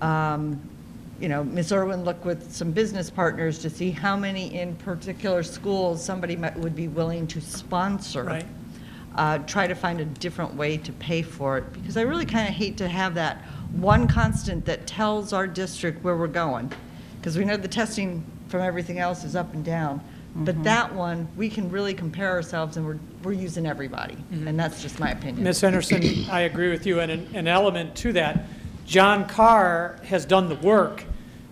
you know, Ms. Irwin look with some business partners to see how many in particular schools somebody would be willing to sponsor. Right. Try to find a different way to pay for it, because I really kind of hate to have that one constant that tells our district where we're going, because we know the testing from everything else is up and down. But that one, we can really compare ourselves, and we're using everybody, and that's just my opinion. Ms. Henderson, I agree with you, and an element to that, John Carr has done the work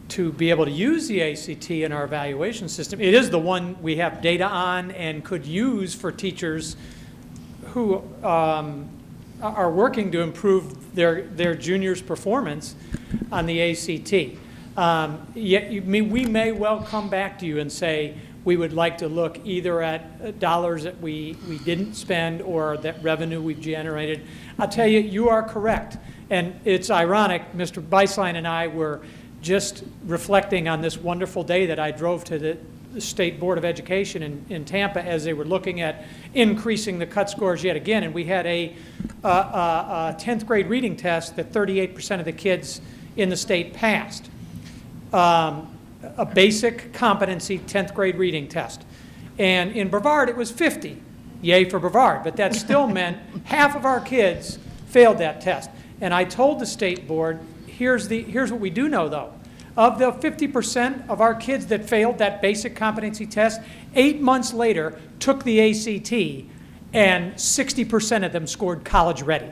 to be able to use the ACT in our evaluation system. It is the one we have data on and could use for teachers who are working to improve their juniors' performance on the ACT. Yet we may well come back to you and say, we would like to look either at dollars that we didn't spend or that revenue we've generated. I'll tell you, you are correct. And it's ironic, Mr. Beislein and I were just reflecting on this wonderful day that I drove to the State Board of Education in Tampa as they were looking at increasing the cut scores yet again. And we had a 10th grade reading test that 38% of the kids in the state passed. A basic competency 10th grade reading test. And in Brevard, it was 50. Yay for Brevard. But that still meant half of our kids failed that test. And I told the state board, here's what we do know, though. Of the 50% of our kids that failed that basic competency test, 8 months later took the ACT, and 60% of them scored college ready.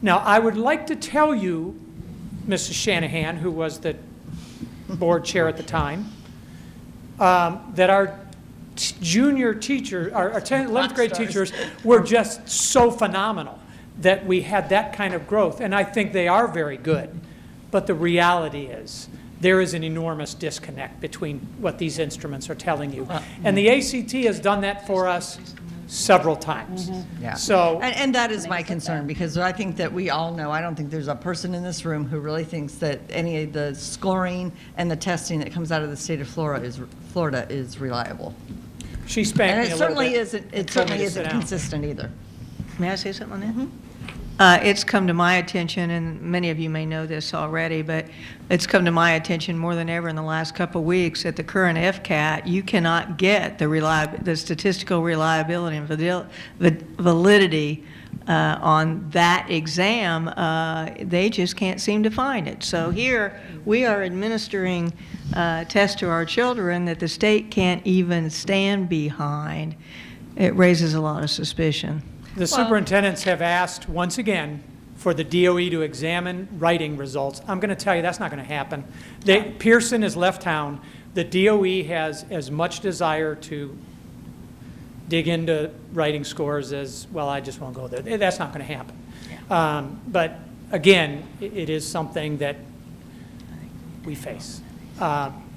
Now, I would like to tell you, Mrs. Shanahan, who was the board chair at the time, that our junior teachers, our 11th grade teachers were just so phenomenal that we had that kind of growth. And I think they are very good. But the reality is there is an enormous disconnect between what these instruments are telling you. And the ACT has done that for us several times. Yeah. So, and that is my concern, because I think that we all know, I don't think there's a person in this room who really thinks that any of the scoring and the testing that comes out of the state of Florida is reliable. she spanked And me it a little certainly bit isn't, and it told me certainly to isn't sit down. consistent either. May I say something on that? It's come to my attention, and many of you may know this already, but it's come to my attention more than ever in the last couple of weeks that the current FCAT, you cannot get the statistical reliability and validity on that exam. They just can't seem to find it. So here we are administering tests to our children that the state can't even stand behind. It raises a lot of suspicion. The superintendents have asked, once again, for the DOE to examine writing results. I'm going to tell you that's not going to happen. Pearson has left town. The DOE has as much desire to dig into writing scores as, well, I just won't go there. That's not going to happen. But again, it is something that we face,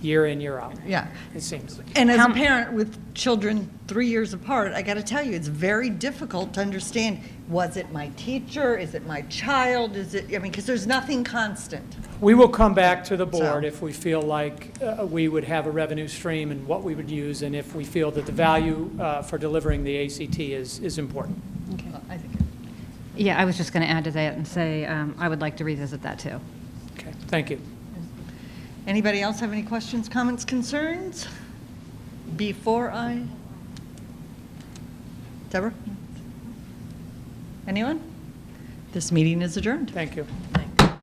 year in, year out. Yeah. It seems. And as a parent with children 3 years apart, I got to tell you, it's very difficult to understand, was it my teacher? Is it my child? Is it, I mean, because there's nothing constant. We will come back to the board So- if we feel like we would have a revenue stream and what we would use, and if we feel that the value for delivering the ACT is important. I think. Yeah, I was just going to add to that and say I would like to revisit that too. Okay, thank you. Anybody else have any questions, comments, concerns? Before I... Deborah? Anyone? This meeting is adjourned. Thank you.